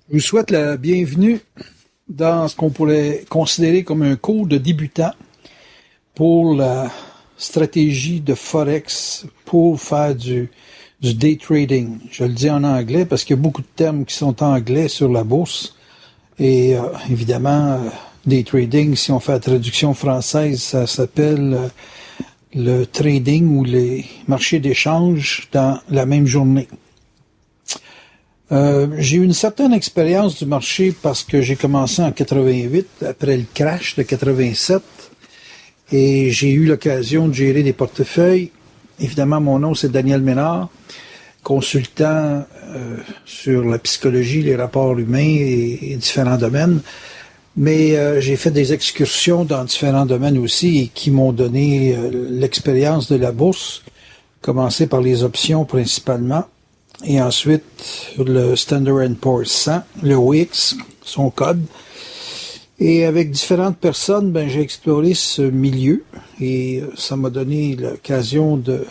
Je vous souhaite la bienvenue dans ce qu'on pourrait considérer comme un cours de débutant pour la stratégie de Forex pour faire du day trading. Je le dis en anglais parce qu'il y a beaucoup de termes qui sont anglais sur la bourse. Et évidemment, day trading, si on fait la traduction française, ça s'appelle le trading ou les marchés d'échange dans la même journée. J'ai eu une certaine expérience du marché parce que j'ai commencé en 88, après le crash de 87, et j'ai eu l'occasion de gérer des portefeuilles. Évidemment, mon nom, c'est Daniel Ménard, consultant sur la psychologie, les rapports humains et différents domaines. Mais j'ai fait des excursions dans différents domaines aussi et qui m'ont donné l'expérience de la bourse, commencé par les options principalement. Et ensuite, le Standard & Poor's 100, le WIX, son code. Et avec différentes personnes, j'ai exploré ce milieu et ça m'a donné l'occasion de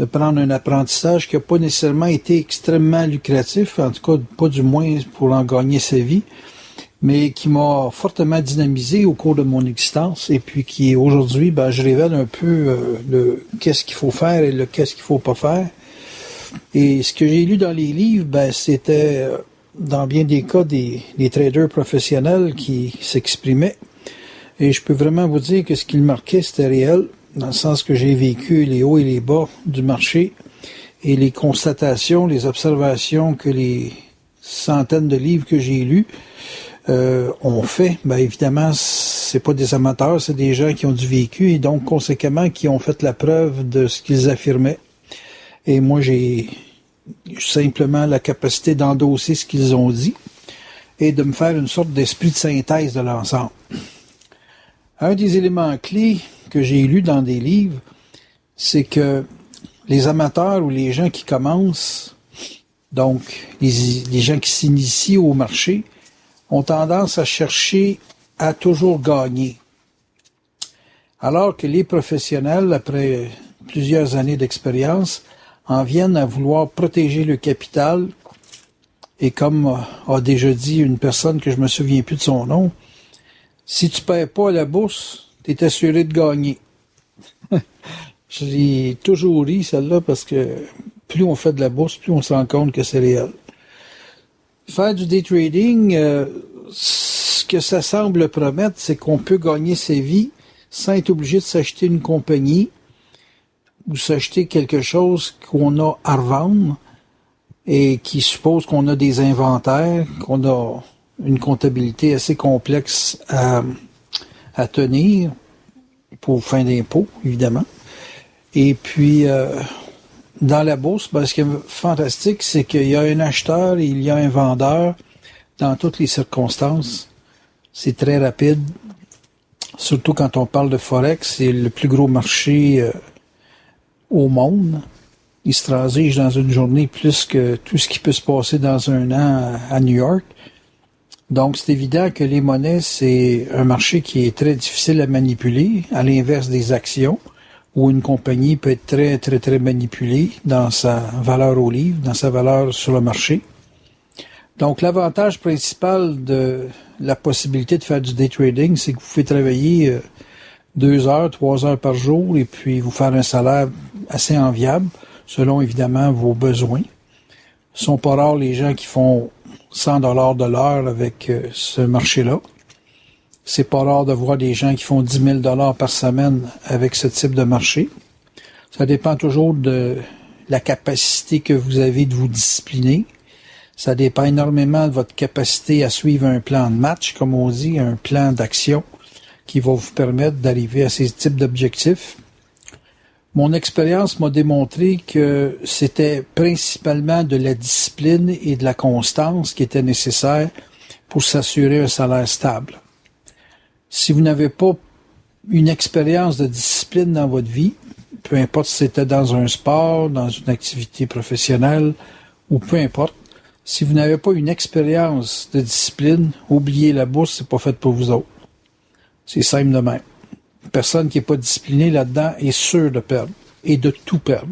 prendre un apprentissage qui n'a pas nécessairement été extrêmement lucratif, en tout cas pas du moins pour en gagner sa vie, mais qui m'a fortement dynamisé au cours de mon existence et puis qui aujourd'hui, je révèle un peu le qu'est-ce qu'il faut faire et le qu'est-ce qu'il faut pas faire. Et ce que j'ai lu dans les livres, c'était dans bien des cas des traders professionnels qui s'exprimaient. Et je peux vraiment vous dire que ce qu'ils marquaient, c'était réel, dans le sens que j'ai vécu les hauts et les bas du marché et les constatations, les observations que les centaines de livres que j'ai lus ont fait. Évidemment, c'est pas des amateurs, c'est des gens qui ont du vécu et donc conséquemment qui ont fait la preuve de ce qu'ils affirmaient. Et moi, j'ai simplement la capacité d'endosser ce qu'ils ont dit et de me faire une sorte d'esprit de synthèse de l'ensemble. Un des éléments clés que j'ai lus dans des livres, c'est que les amateurs ou les gens qui commencent, donc les gens qui s'initient au marché, ont tendance à chercher à toujours gagner. Alors que les professionnels, après plusieurs années d'expérience, en viennent à vouloir protéger le capital et comme a déjà dit une personne que je me souviens plus de son nom, si tu perds pas à la bourse, tu es assuré de gagner. J'ai toujours ri celle-là parce que plus on fait de la bourse, plus on se rend compte que c'est réel. Faire du day trading, ce que ça semble promettre, c'est qu'on peut gagner sa vie sans être obligé de s'acheter une compagnie ou s'acheter quelque chose qu'on a à revendre et qui suppose qu'on a des inventaires, qu'on a une comptabilité assez complexe à tenir pour fin d'impôt, évidemment. Et puis, dans la bourse, ce qui est fantastique, c'est qu'il y a un acheteur et il y a un vendeur dans toutes les circonstances. C'est très rapide, surtout quand on parle de Forex, c'est le plus gros marché au monde. Il se transige dans une journée plus que tout ce qui peut se passer dans un an à New York. Donc, c'est évident que les monnaies, c'est un marché qui est très difficile à manipuler, à l'inverse des actions, où une compagnie peut être très, très, très manipulée dans sa valeur au livre, dans sa valeur sur le marché. Donc, l'avantage principal de la possibilité de faire du day trading, c'est que vous pouvez travailler 2 heures, 3 heures par jour et puis vous faire un salaire assez enviable, selon évidemment vos besoins. Ce ne sont pas rares les gens qui font 100 $ de l'heure avec ce marché-là. C'est pas rare de voir des gens qui font 10 000 $ par semaine avec ce type de marché. Ça dépend toujours de la capacité que vous avez de vous discipliner. Ça dépend énormément de votre capacité à suivre un plan de match, comme on dit, un plan d'action qui va vous permettre d'arriver à ces types d'objectifs. Mon expérience m'a démontré que c'était principalement de la discipline et de la constance qui étaient nécessaires pour s'assurer un salaire stable. Si vous n'avez pas une expérience de discipline dans votre vie, peu importe si c'était dans un sport, dans une activité professionnelle ou peu importe, si vous n'avez pas une expérience de discipline, oubliez la bourse, c'est pas fait pour vous autres. C'est simple de même. Une personne qui n'est pas disciplinée là-dedans est sûre de perdre et de tout perdre.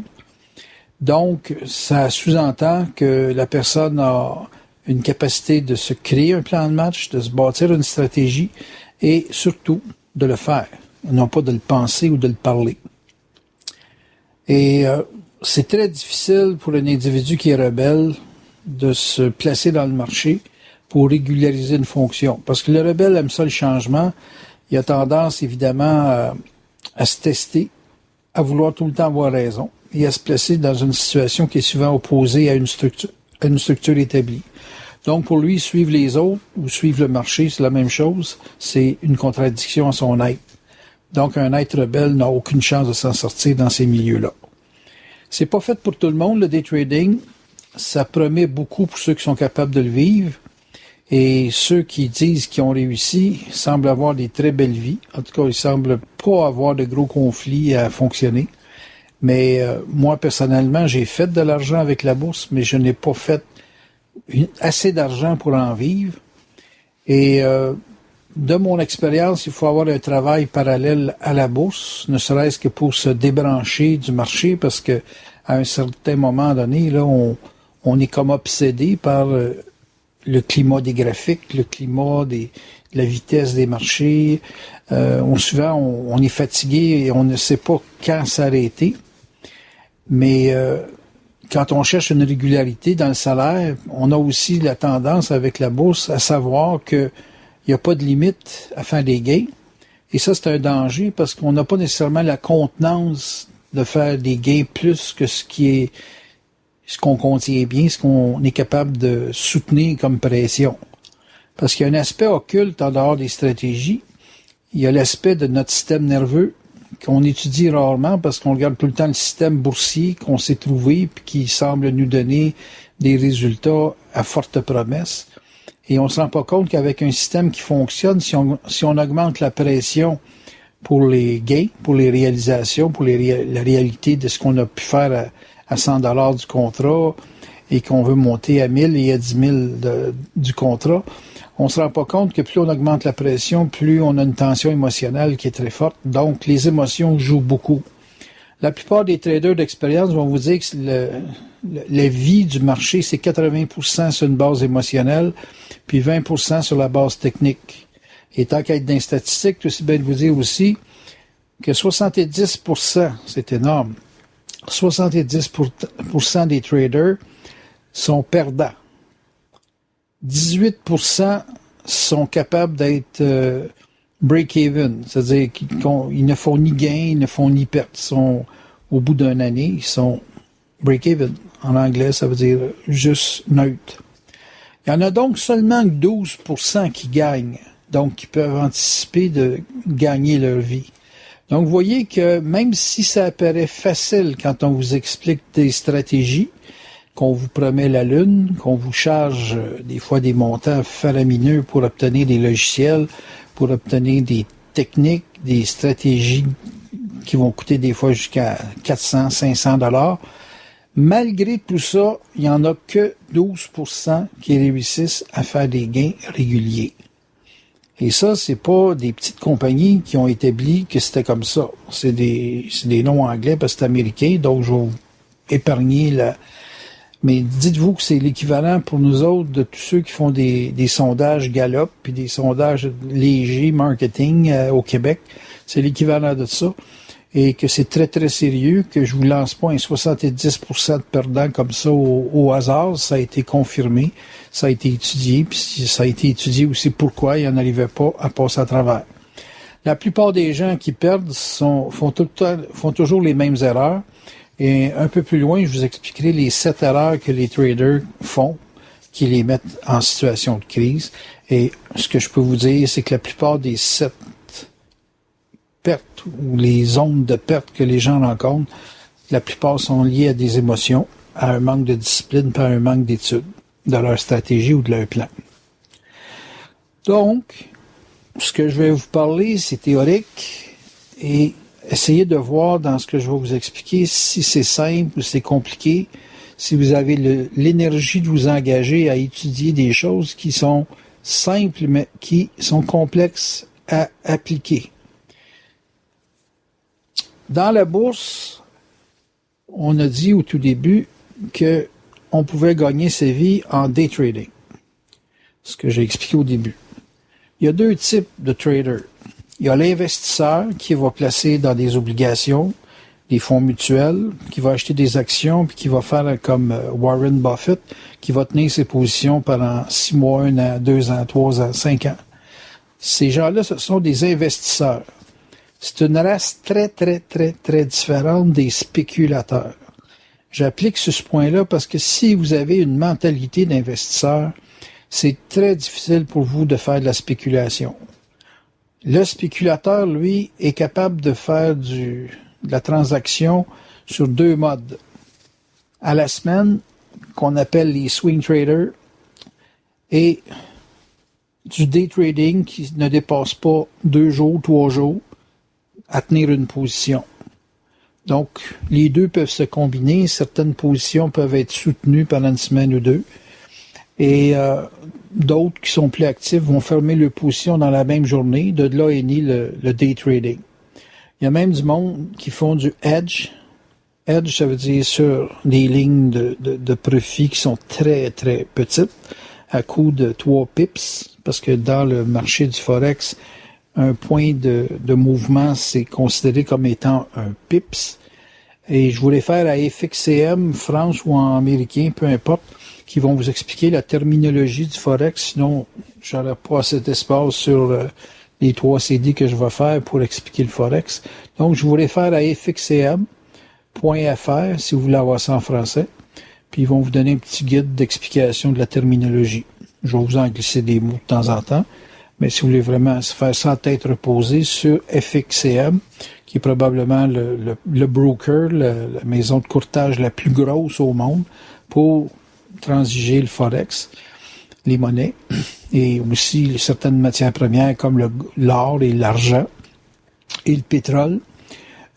Donc, ça sous-entend que la personne a une capacité de se créer un plan de match, de se bâtir une stratégie et surtout de le faire, non pas de le penser ou de le parler. Et c'est très difficile pour un individu qui est rebelle de se placer dans le marché pour régulariser une fonction. Parce que le rebelle aime ça le changement. Il a tendance, évidemment, à se tester, à vouloir tout le temps avoir raison et à se placer dans une situation qui est souvent opposée à une structure établie. Donc, pour lui, suivre les autres ou suivre le marché, c'est la même chose. C'est une contradiction à son être. Donc, un être rebelle n'a aucune chance de s'en sortir dans ces milieux-là. C'est pas fait pour tout le monde, le day trading. Ça promet beaucoup pour ceux qui sont capables de le vivre. Et ceux qui disent qu'ils ont réussi semblent avoir des très belles vies. En tout cas, ils semblent pas avoir de gros conflits à fonctionner. Mais moi, personnellement, j'ai fait de l'argent avec la bourse, mais je n'ai pas fait assez d'argent pour en vivre. Et de mon expérience, il faut avoir un travail parallèle à la bourse, ne serait-ce que pour se débrancher du marché, parce que à un certain moment donné, là, on est comme obsédé par le climat des graphiques, le climat de la vitesse des marchés. Souvent, on est fatigué et on ne sait pas quand s'arrêter. Mais quand on cherche une régularité dans le salaire, on a aussi la tendance avec la bourse à savoir qu'il n'y a pas de limite à faire des gains. Et ça, c'est un danger parce qu'on n'a pas nécessairement la contenance de faire des gains plus que ce qu'on contient bien, ce qu'on est capable de soutenir comme pression. Parce qu'il y a un aspect occulte en dehors des stratégies. Il y a l'aspect de notre système nerveux qu'on étudie rarement parce qu'on regarde tout le temps le système boursier qu'on s'est trouvé puis qui semble nous donner des résultats à forte promesse. Et on ne se rend pas compte qu'avec un système qui fonctionne, si on augmente la pression pour les gains, pour les réalisations, pour la réalité de ce qu'on a pu faire à 100 $ du contrat et qu'on veut monter à 1000 et à 10 000 du contrat, on se rend pas compte que plus on augmente la pression, plus on a une tension émotionnelle qui est très forte. Donc, les émotions jouent beaucoup. La plupart des traders d'expérience vont vous dire que la vie du marché, c'est 80% sur une base émotionnelle, puis 20% sur la base technique. Et tant qu'à être dans les statistiques, c'est aussi bien de vous dire aussi que 70%, c'est énorme, 70% des traders sont perdants. 18% sont capables d'être break-even, c'est-à-dire qu'ils ne font ni gain, ils ne font ni perte. Ils sont, au bout d'une année, ils sont break-even. En anglais, ça veut dire juste neutre. Il y en a donc seulement 12% qui gagnent, donc qui peuvent anticiper de gagner leur vie. Donc, vous voyez que même si ça apparaît facile quand on vous explique des stratégies, qu'on vous promet la lune, qu'on vous charge des fois des montants faramineux pour obtenir des logiciels, pour obtenir des techniques, des stratégies qui vont coûter des fois jusqu'à 400, 500 $. Malgré tout ça, il n'y en a que 12% qui réussissent à faire des gains réguliers. Et ça, c'est pas des petites compagnies qui ont établi que c'était comme ça. C'est des noms anglais parce que c'est américain, donc je vais vous épargner Mais dites-vous que c'est l'équivalent pour nous autres de tous ceux qui font des sondages Gallup puis des sondages légers marketing au Québec. C'est l'équivalent de ça. Et que c'est très, très sérieux, que je vous lance pas un 70% de perdants comme ça au hasard. Ça a été confirmé, ça a été étudié, puis ça a été étudié aussi pourquoi ils n'arrivaient pas à passer à travers. La plupart des gens qui perdent font toujours les mêmes erreurs. Et un peu plus loin, je vous expliquerai les 7 erreurs que les traders font, qui les mettent en situation de crise. Et ce que je peux vous dire, c'est que la plupart des 7 pertes ou les zones de perte que les gens rencontrent, la plupart sont liées à des émotions, à un manque de discipline, pas à un manque d'études de leur stratégie ou de leur plan. Donc, ce que je vais vous parler, c'est théorique et essayez de voir dans ce que je vais vous expliquer si c'est simple ou c'est compliqué, si vous avez l'énergie de vous engager à étudier des choses qui sont simples mais qui sont complexes à appliquer. Dans la bourse, on a dit au tout début qu'on pouvait gagner sa vie en day trading. ce que j'ai expliqué au début. Il y a deux types de traders. Il y a l'investisseur qui va placer dans des obligations, des fonds mutuels, qui va acheter des actions, puis qui va faire comme Warren Buffett, qui va tenir ses positions pendant 6 mois, 1 an, 2 ans, 3 ans, 5 ans. Ces gens-là, ce sont des investisseurs. C'est une race très, très, très, très différente des spéculateurs. J'applique sur ce point-là parce que si vous avez une mentalité d'investisseur, c'est très difficile pour vous de faire de la spéculation. Le spéculateur, lui, est capable de faire de la transaction sur 2 modes. À la semaine, qu'on appelle les swing traders, et du day trading qui ne dépasse pas 2 jours, 3 jours à tenir une position. Donc, les deux peuvent se combiner. Certaines positions peuvent être soutenues pendant une semaine ou 2. Et d'autres qui sont plus actifs vont fermer leur position dans la même journée. De là est né le day trading. Il y a même du monde qui font du hedge. Hedge, ça veut dire sur des lignes de profit qui sont très, très petites, à coût de 3 pips, parce que dans le marché du Forex, un point de mouvement, c'est considéré comme étant un pips. Et je voulais faire à FXCM, France ou en américain, peu importe, qui vont vous expliquer la terminologie du Forex. Sinon, j'aurais pas assez d'espace sur les 3 CD que je vais faire pour expliquer le Forex. Donc, je voulais faire à FXCM.fr si vous voulez avoir ça en français. Puis, ils vont vous donner un petit guide d'explication de la terminologie. Je vais vous en glisser des mots de temps en temps. Mais si vous voulez vraiment se faire sans tête reposée sur FXCM, qui est probablement le broker, la maison de courtage la plus grosse au monde pour transiger le Forex, les monnaies, et aussi certaines matières premières comme l'or et l'argent et le pétrole.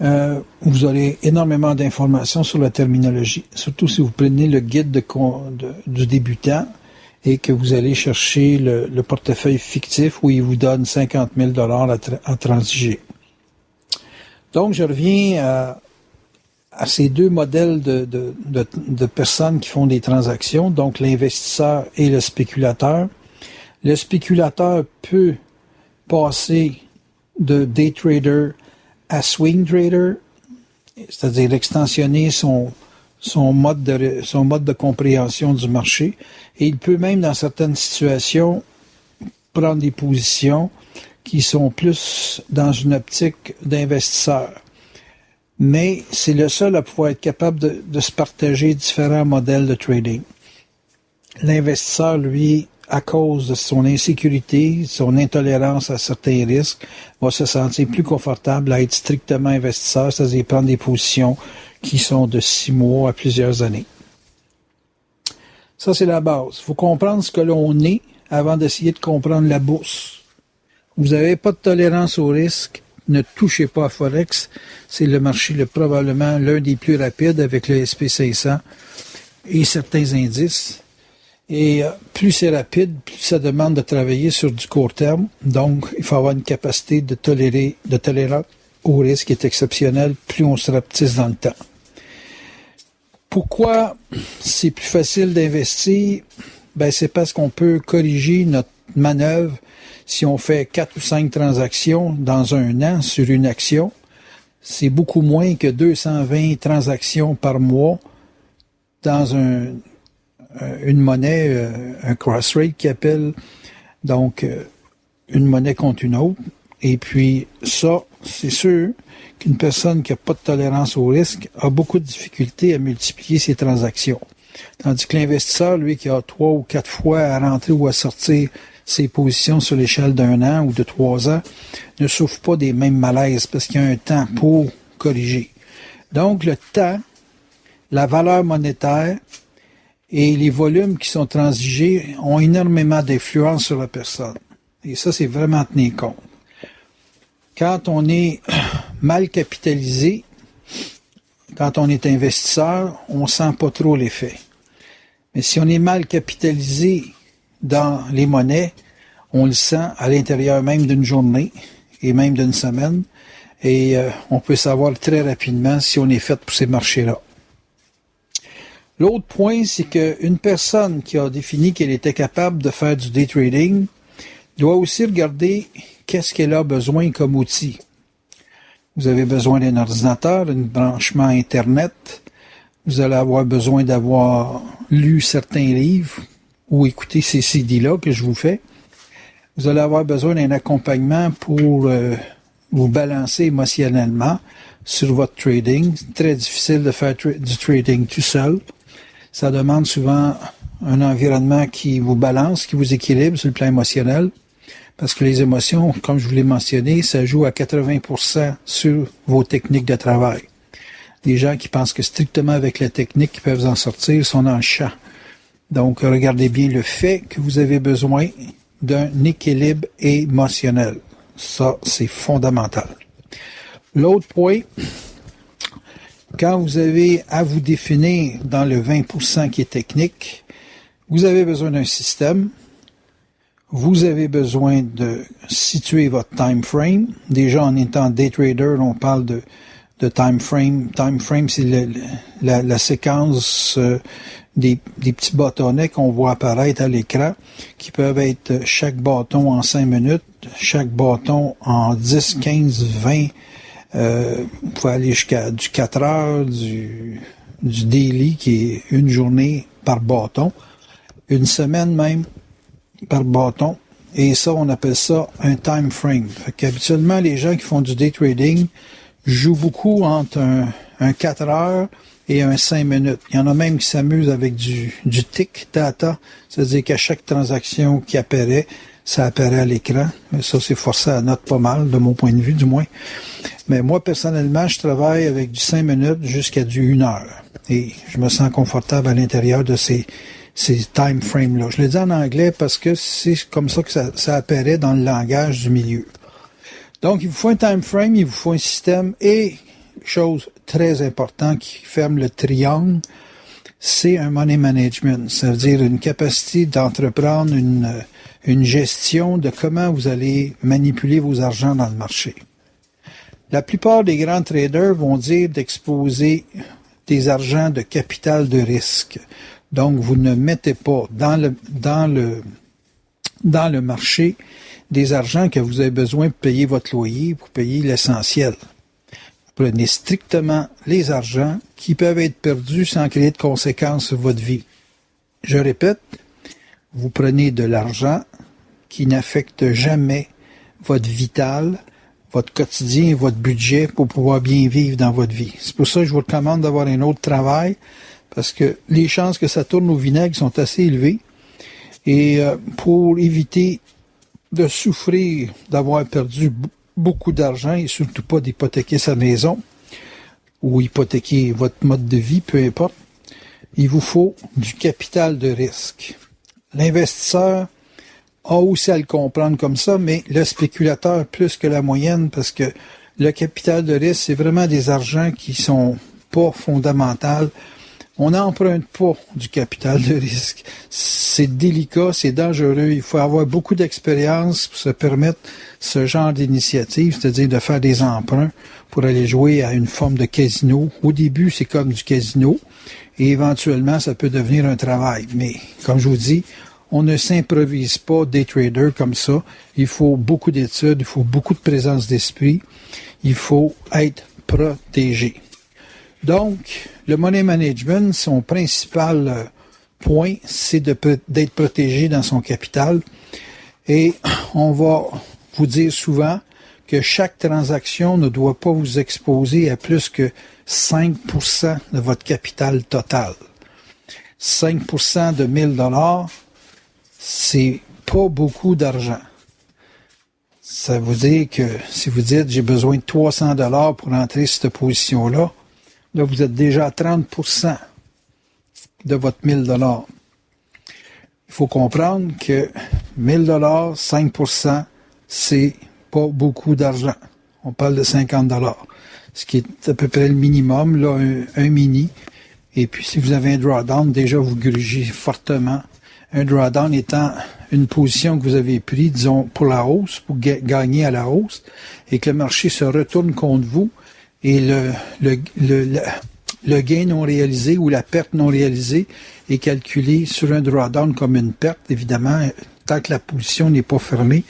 Vous aurez énormément d'informations sur la terminologie, surtout si vous prenez le guide du débutant et que vous allez chercher le portefeuille fictif où il vous donne 50 000 $ à transiger. Donc, je reviens à ces deux modèles de personnes qui font des transactions, donc l'investisseur et le spéculateur. Le spéculateur peut passer de day trader à swing trader, c'est-à-dire extensionner son mode de compréhension du marché, et il peut même dans certaines situations prendre des positions qui sont plus dans une optique d'investisseur. Mais c'est le seul à pouvoir être capable de se partager différents modèles de trading. L'investisseur, lui, à cause de son insécurité, son intolérance à certains risques, va se sentir plus confortable à être strictement investisseur, c'est-à-dire prendre des positions qui sont de 6 mois à plusieurs années. Ça, c'est la base. Il faut comprendre ce que l'on est avant d'essayer de comprendre la bourse. Vous n'avez pas de tolérance au risque, ne touchez pas à Forex. C'est le marché probablement l'un des plus rapides avec le SP500 et certains indices. Et plus c'est rapide, plus ça demande de travailler sur du court terme. Donc, il faut avoir une capacité de tolérance au risque qui est exceptionnelle, plus on se rapetisse dans le temps. Pourquoi c'est plus facile d'investir? Ben, c'est parce qu'on peut corriger notre manœuvre si on fait 4 ou 5 transactions dans un an sur une action. C'est beaucoup moins que 220 transactions par mois dans une monnaie, un cross-rate qui appelle, donc une monnaie contre une autre. Et puis ça, c'est sûr qu'une personne qui n'a pas de tolérance au risque a beaucoup de difficultés à multiplier ses transactions. Tandis que l'investisseur, lui, qui a 3 ou 4 fois à rentrer ou à sortir ses positions sur l'échelle d'1 an ou de 3 ans, ne souffre pas des mêmes malaises parce qu'il y a un temps pour corriger. Donc, le temps, la valeur monétaire et les volumes qui sont transigés ont énormément d'influence sur la personne. Et ça, c'est vraiment à tenir compte. Quand on est mal capitalisé, quand on est investisseur, on sent pas trop l'effet. Mais si on est mal capitalisé dans les monnaies, on le sent à l'intérieur même d'une journée et même d'une semaine. Et on peut savoir très rapidement si on est fait pour ces marchés-là. L'autre point, c'est qu'une personne qui a défini qu'elle était capable de faire du day trading doit aussi regarder qu'est-ce qu'elle a besoin comme outil. Vous avez besoin d'un ordinateur, d'un branchement Internet. Vous allez avoir besoin d'avoir lu certains livres ou écouté ces CD-là que je vous fais. Vous allez avoir besoin d'un accompagnement pour vous balancer émotionnellement sur votre trading. C'est très difficile de faire du trading tout seul. Ça demande souvent un environnement qui vous balance, qui vous équilibre sur le plan émotionnel. Parce que les émotions, comme je vous l'ai mentionné, ça joue à 80% sur vos techniques de travail. Les gens qui pensent que strictement avec la technique qu'ils peuvent en sortir sont dans le champ. Donc, regardez bien le fait que vous avez besoin d'un équilibre émotionnel. Ça, c'est fondamental. L'autre point, quand vous avez à vous définir dans le 20% qui est technique, vous avez besoin d'un système. Vous avez besoin de situer votre time frame. Déjà, en étant day trader, on parle de time frame. Time frame, c'est la séquence des petits bâtonnets qu'on voit apparaître à l'écran, qui peuvent être chaque bâton en 5 minutes, chaque bâton en 10, 15, 20. Vous pouvez aller jusqu'à du 4 heures, du daily, qui est une journée par bâton, une semaine même par bâton, et ça, on appelle ça un time frame. Fait qu'habituellement, les gens qui font du day trading jouent beaucoup entre un 4 heures et un 5 minutes. Il y en a même qui s'amusent avec du tick data, c'est-à-dire qu'à chaque transaction qui apparaît, ça apparaît à l'écran. Ça, c'est forcé à note pas mal, de mon point de vue, du moins. Mais moi, personnellement, je travaille avec du 5 minutes jusqu'à du 1 heure. Et je me sens confortable à l'intérieur de ces time frames-là. Je le dis en anglais parce que c'est comme ça que ça apparaît dans le langage du milieu. Donc, il vous faut un time frame, il vous faut un système et, chose très importante qui ferme le triangle, c'est un money management. Ça veut dire une capacité d'entreprendre une gestion de comment vous allez manipuler vos argents dans le marché. La plupart des grands traders vont dire d'exposer des argents de capital de risque. Donc, vous ne mettez pas dans le marché des argents que vous avez besoin pour payer votre loyer, pour payer l'essentiel. Vous prenez strictement les argents qui peuvent être perdus sans créer de conséquences sur votre vie. Je répète, vous prenez de l'argent qui n'affecte jamais votre vital, votre quotidien et votre budget pour pouvoir bien vivre dans votre vie. C'est pour ça que je vous recommande d'avoir un autre travail, parce que les chances que ça tourne au vinaigre sont assez élevées. Et pour éviter de souffrir d'avoir perdu beaucoup d'argent et surtout pas d'hypothéquer sa maison ou hypothéquer votre mode de vie, peu importe, il vous faut du capital de risque. L'investisseur a aussi à le comprendre comme ça, mais le spéculateur plus que la moyenne, parce que le capital de risque, c'est vraiment des argents qui sont pas fondamentaux. On n'emprunte pas du capital de risque. C'est délicat, c'est dangereux. Il faut avoir beaucoup d'expérience pour se permettre ce genre d'initiative, c'est-à-dire de faire des emprunts pour aller jouer à une forme de casino. Au début, c'est comme du casino et éventuellement, ça peut devenir un travail. Mais comme je vous dis, on ne s'improvise pas day trader comme ça. Il faut beaucoup d'études, il faut beaucoup de présence d'esprit. Il faut être protégé. Donc, le money management, son principal point, c'est d'être protégé dans son capital. Et on va vous dire souvent que chaque transaction ne doit pas vous exposer à plus que 5% de votre capital total. 5% de 1000 $, c'est pas beaucoup d'argent. Ça veut dire que si vous dites j'ai besoin de 300 $ pour entrer sur cette position-là, là, vous êtes déjà à 30% de votre 1000 $. Il faut comprendre que 1000 $, 5%, c'est pas beaucoup d'argent. On parle de 50 $, ce qui est à peu près le minimum, là, un mini. Et puis, si vous avez un drawdown, déjà, vous grugez fortement. Un drawdown étant une position que vous avez prise, disons, pour la hausse, pour gagner à la hausse, et que le marché se retourne contre vous, et le gain non réalisé ou la perte non réalisée est calculée sur un drawdown comme une perte. Évidemment, tant que la position n'est pas fermée,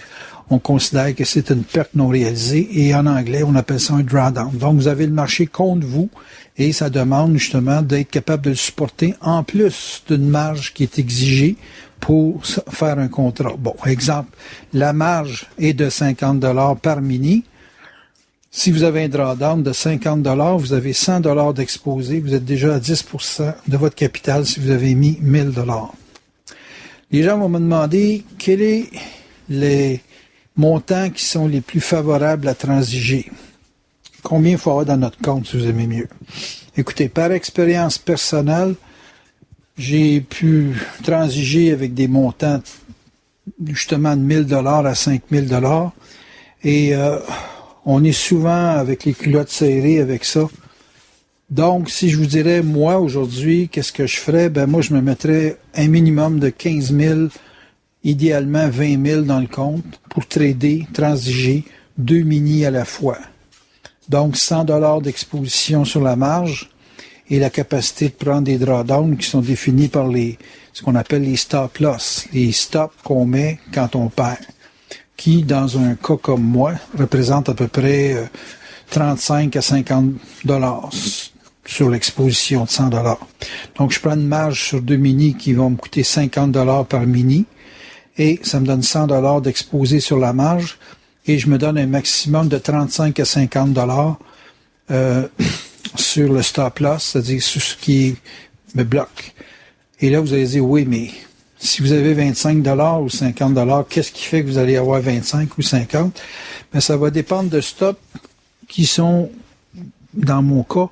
on considère que c'est une perte non réalisée et en anglais, on appelle ça un drawdown. Donc, vous avez le marché contre vous et ça demande justement d'être capable de le supporter en plus d'une marge qui est exigée pour faire un contrat. Bon, exemple, la marge est de 50 $ par mini. Si vous avez un drawdown de 50 $, vous avez 100 $ d'exposé, vous êtes déjà à 10% de votre capital si vous avez mis 1000 $. Les gens vont me demander quels sont les montants qui sont les plus favorables à transiger. Combien il faut avoir dans notre compte, si vous aimez mieux. Écoutez, par expérience personnelle, j'ai pu transiger avec des montants justement de 1000 $ à 5000 $. Et on est souvent avec les culottes serrées avec ça. Donc, si je vous dirais, moi, aujourd'hui, qu'est-ce que je ferais? Ben, moi, je me mettrais un minimum de 15 000, idéalement 20 000 dans le compte pour trader, transiger 2 mini à la fois. Donc, 100 $ d'exposition sur la marge et la capacité de prendre des drawdowns qui sont définis par ce qu'on appelle les stop loss, les stops qu'on met quand on perd, qui, dans un cas comme moi, représente à peu près 35 à 50 $ sur l'exposition de 100 $. Donc, je prends une marge sur 2 mini qui vont me coûter 50 $ par mini et ça me donne 100 $ d'exposé sur la marge et je me donne un maximum de 35 à 50 $ sur le stop loss, c'est-à-dire sur ce qui me bloque. Et là, vous allez dire, oui, mais si vous avez 25 $ ou 50 $, qu'est-ce qui fait que vous allez avoir 25 ou 50? Ben, ça va dépendre de stops qui sont, dans mon cas,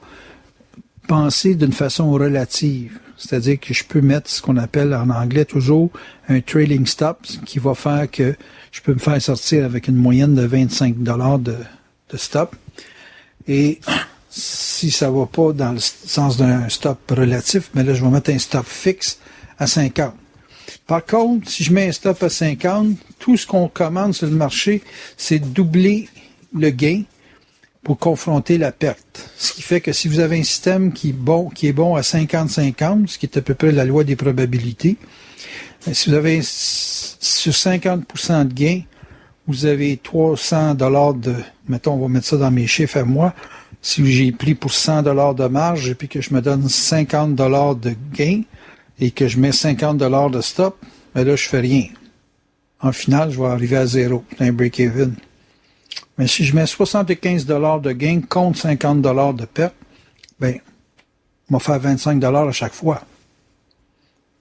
pensés d'une façon relative. C'est-à-dire que je peux mettre ce qu'on appelle en anglais toujours un trailing stop qui va faire que je peux me faire sortir avec une moyenne de 25 $ de stop. Et si ça va pas dans le sens d'un stop relatif, mais là, je vais mettre un stop fixe à 50. Par contre, si je mets un stop à 50, tout ce qu'on commande sur le marché, c'est doubler le gain pour confronter la perte. Ce qui fait que si vous avez un système qui est bon à 50-50, ce qui est à peu près la loi des probabilités, si vous avez sur 50% de gain, vous avez 300 $ mettons, on va mettre ça dans mes chiffres à moi, si j'ai pris pour 100 $ de marge et puis que je me donne 50 $ de gain et que je mets 50 $ de stop, ben là, je fais rien. En final, je vais arriver à zéro. C'est un break-even. Mais si je mets 75 $ de gain contre 50 $ de perte, ben, on va faire 25 $ à chaque fois.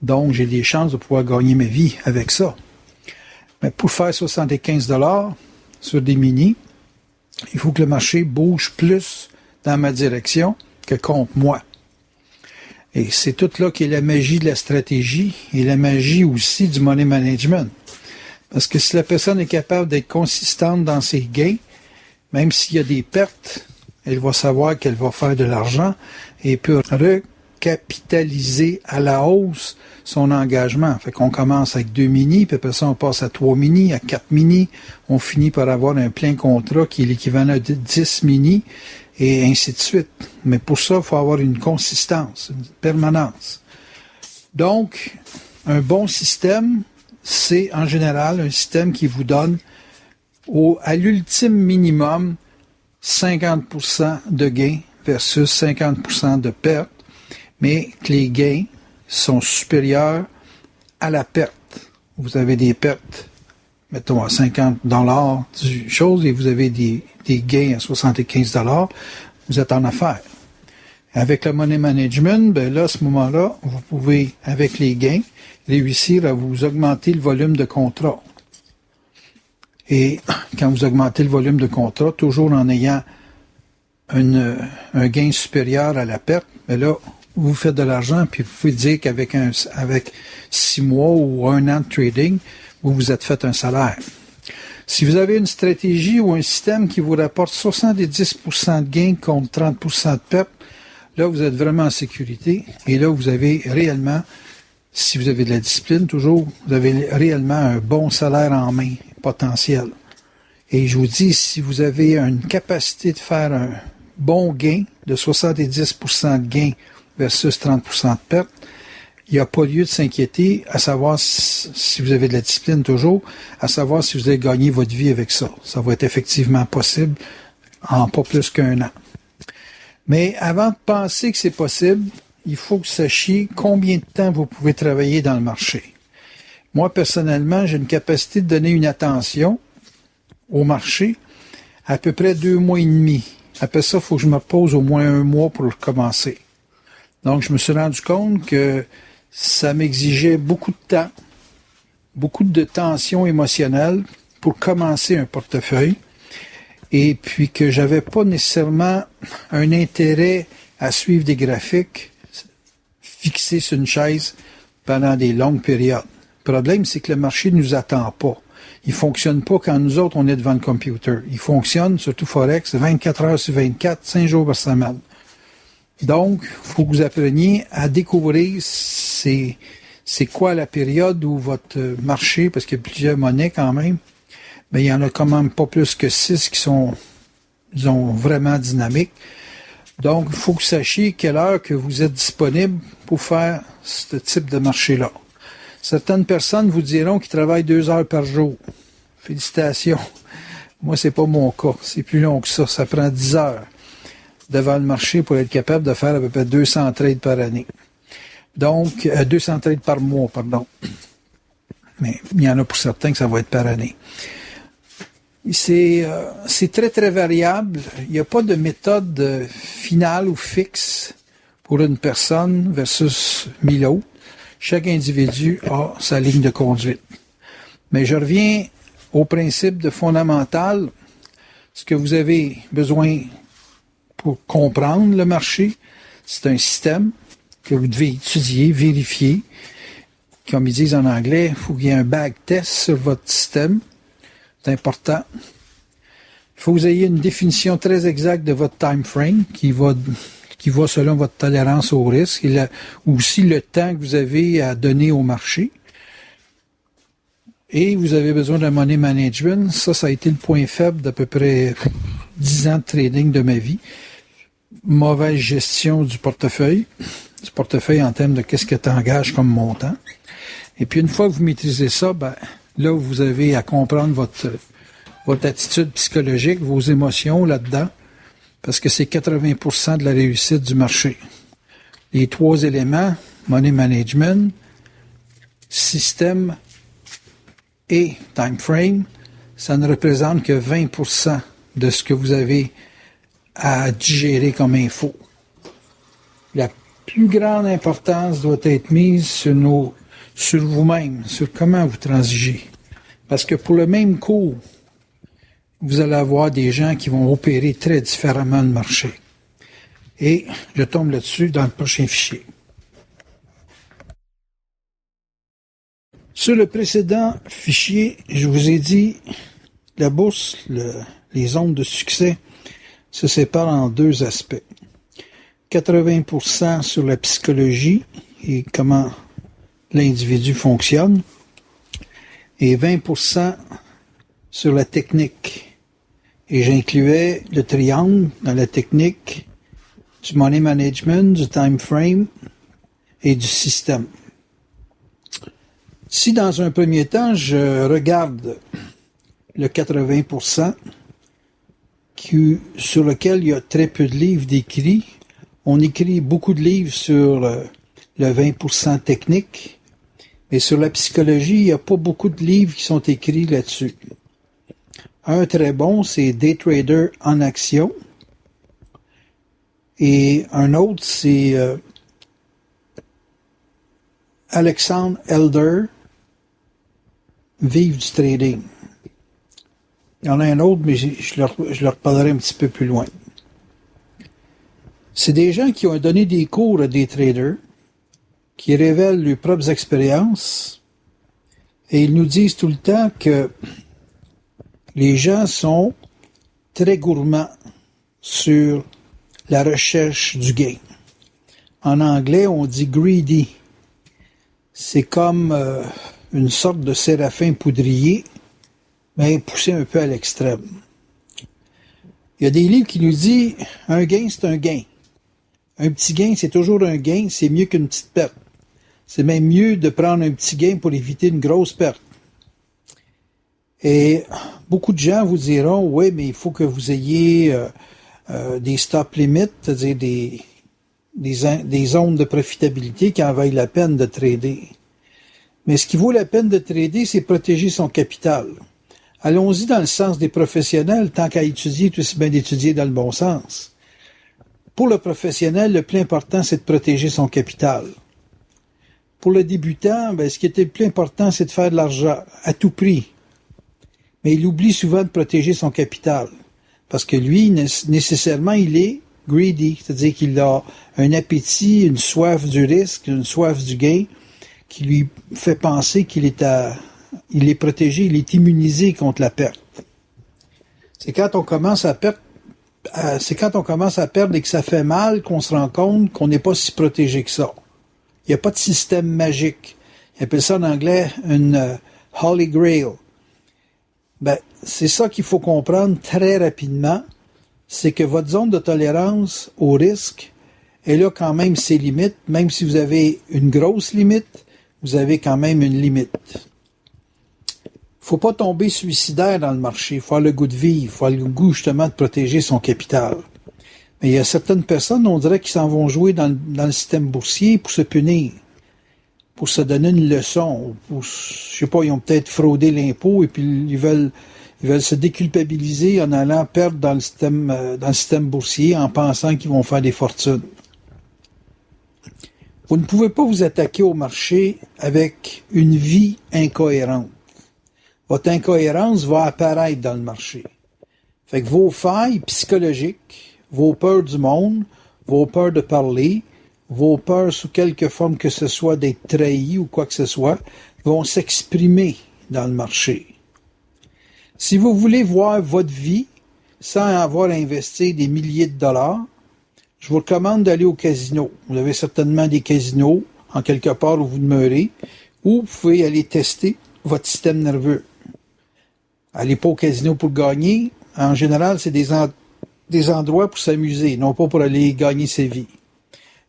Donc, j'ai des chances de pouvoir gagner ma vie avec ça. Mais pour faire 75 $ sur des mini, il faut que le marché bouge plus dans ma direction que contre moi. Et c'est tout là qui est la magie de la stratégie et la magie aussi du money management. Parce que si la personne est capable d'être consistante dans ses gains, même s'il y a des pertes, elle va savoir qu'elle va faire de l'argent et peut recapitaliser à la hausse son engagement. Fait qu'on commence avec 2 mini, puis après ça, on passe à 3 mini, à 4 mini. On finit par avoir un plein contrat qui est l'équivalent de 10 mini, et ainsi de suite. Mais pour ça, il faut avoir une consistance, une permanence. Donc, un bon système, c'est en général un système qui vous donne à l'ultime minimum 50% de gains versus 50% de perte, mais que les gains sont supérieurs à la perte. Vous avez des pertes, mettons, à 50 $ du chose et vous avez des gains à 75 $, vous êtes en affaires. Avec le money management, ben là, à ce moment-là, vous pouvez, avec les gains, réussir à vous augmenter le volume de contrat. Et quand vous augmentez le volume de contrat, toujours en ayant un gain supérieur à la perte, ben là, vous faites de l'argent, puis vous pouvez dire qu'avec 6 mois ou 1 an de trading, vous vous êtes fait un salaire. Si vous avez une stratégie ou un système qui vous rapporte 70% de gain contre 30% de perte, là, vous êtes vraiment en sécurité. Et là, vous avez réellement, si vous avez de la discipline, toujours, vous avez réellement un bon salaire en main, potentiel. Et je vous dis, si vous avez une capacité de faire un bon gain de 70% de gain versus 30% de perte, il n'y a pas lieu de s'inquiéter à savoir si vous avez de la discipline toujours, à savoir si vous allez gagner votre vie avec ça. Ça va être effectivement possible en pas plus qu'un an. Mais avant de penser que c'est possible, il faut que vous sachiez combien de temps vous pouvez travailler dans le marché. Moi, personnellement, j'ai une capacité de donner une attention au marché à peu près 2 mois et demi. Après ça, il faut que je me repose au moins 1 mois pour recommencer. Donc, je me suis rendu compte que ça m'exigeait beaucoup de temps, beaucoup de tension émotionnelle pour commencer un portefeuille et puis que j'avais pas nécessairement un intérêt à suivre des graphiques fixés sur une chaise pendant des longues périodes. Le problème, c'est que le marché ne nous attend pas. Il fonctionne pas quand nous autres, on est devant le computer. Il fonctionne, surtout Forex, 24 heures sur 24, 5 jours par semaine. Donc, il faut que vous appreniez à découvrir c'est quoi la période où votre marché, parce qu'il y a plusieurs monnaies quand même, mais il y en a quand même pas plus que 6 qui sont, disons, vraiment dynamiques. Donc, il faut que vous sachiez quelle heure que vous êtes disponible pour faire ce type de marché-là. Certaines personnes vous diront qu'ils travaillent 2 heures par jour. Félicitations. Moi, c'est pas mon cas. C'est plus long que ça. Ça prend 10 heures devant le marché pour être capable de faire à peu près 200 trades par année. Donc, 200 trades par mois, pardon. Mais il y en a pour certains que ça va être par année. C'est très, très variable. Il n'y a pas de méthode finale ou fixe pour une personne versus 1000 autres. Chaque individu a sa ligne de conduite. Mais je reviens au principe de fondamental. Ce que vous avez besoin pour comprendre le marché, c'est un système que vous devez étudier, vérifier. Comme ils disent en anglais, il faut qu'il y ait un backtest sur votre système. C'est important. Il faut que vous ayez une définition très exacte de votre time frame qui va selon votre tolérance au risque et aussi le temps que vous avez à donner au marché. Et vous avez besoin d'un money management. Ça a été le point faible d'à peu près 10 ans de trading de ma vie. Mauvaise gestion du portefeuille en termes de qu'est-ce que tu engages comme montant. Et puis une fois que vous maîtrisez ça, là vous avez à comprendre votre attitude psychologique, vos émotions là-dedans, parce que c'est 80% de la réussite du marché. Les 3 éléments, money management, système et time frame, ça ne représente que 20% de ce que vous avez à digérer comme info. La plus grande importance doit être mise sur vous-même, sur comment vous transigez. Parce que pour le même cours, vous allez avoir des gens qui vont opérer très différemment le marché. Et je tombe là-dessus dans le prochain fichier. Sur le précédent fichier, je vous ai dit, la bourse, les zones de succès, se séparent en 2 aspects. 80% sur la psychologie et comment l'individu fonctionne, et 20% sur la technique. Et j'incluais le triangle dans la technique du money management, du time frame et du système. Si dans un premier temps, je regarde le 80% sur lequel il y a très peu de livres décrits, on écrit beaucoup de livres sur le 20% technique, mais sur la psychologie, il n'y a pas beaucoup de livres qui sont écrits là-dessus. Un très bon, c'est Day Trader en action. Et un autre, c'est Alexandre Elder, Vive du trading. Il y en a un autre, mais je leur parlerai un petit peu plus loin. C'est des gens qui ont donné des cours à des traders, qui révèlent leurs propres expériences, et ils nous disent tout le temps que les gens sont très gourmands sur la recherche du gain. En anglais, on dit greedy. C'est comme une sorte de séraphin poudrier, mais poussé un peu à l'extrême. Il y a des livres qui nous disent un gain, c'est un gain. Un petit gain, c'est toujours un gain, c'est mieux qu'une petite perte. C'est même mieux de prendre un petit gain pour éviter une grosse perte. Et beaucoup de gens vous diront, oui, mais il faut que vous ayez des stop limits, c'est-à-dire des zones de profitabilité qui en vaillent la peine de trader. Mais ce qui vaut la peine de trader, c'est protéger son capital. Allons-y dans le sens des professionnels, tant qu'à étudier, tout aussi bien d'étudier dans le bon sens. Pour le professionnel, le plus important, c'est de protéger son capital. Pour le débutant, ce qui était le plus important, c'est de faire de l'argent à tout prix. Mais il oublie souvent de protéger son capital. Parce que lui, nécessairement, il est greedy, c'est-à-dire qu'il a un appétit, une soif du risque, une soif du gain, qui lui fait penser qu'il est protégé, il est immunisé contre la perte. C'est quand on commence à perdre et que ça fait mal qu'on se rend compte qu'on n'est pas si protégé que ça. Il n'y a pas de système magique. Ils appellent ça en anglais une Holy Grail. C'est ça qu'il faut comprendre très rapidement, c'est que votre zone de tolérance au risque, elle a quand même ses limites. Même si vous avez une grosse limite, vous avez quand même une limite. Faut pas tomber suicidaire dans le marché. Il faut avoir le goût de vivre. Il faut avoir le goût, justement, de protéger son capital. Mais il y a certaines personnes, on dirait, qui s'en vont jouer dans le système boursier pour se punir, pour se donner une leçon. Je sais pas, ils ont peut-être fraudé l'impôt et puis ils veulent se déculpabiliser en allant perdre dans le système boursier en pensant qu'ils vont faire des fortunes. Vous ne pouvez pas vous attaquer au marché avec une vie incohérente. Votre incohérence va apparaître dans le marché. Fait que vos failles psychologiques, vos peurs du monde, vos peurs de parler, vos peurs sous quelque forme que ce soit d'être trahi ou quoi que ce soit, vont s'exprimer dans le marché. Si vous voulez voir votre vie sans avoir à investir des milliers de dollars, je vous recommande d'aller au casino. Vous avez certainement des casinos en quelque part où vous demeurez, ou vous pouvez aller tester votre système nerveux. Allez pas au casino pour gagner. En général, c'est des endroits pour s'amuser, non pas pour aller gagner sa vie.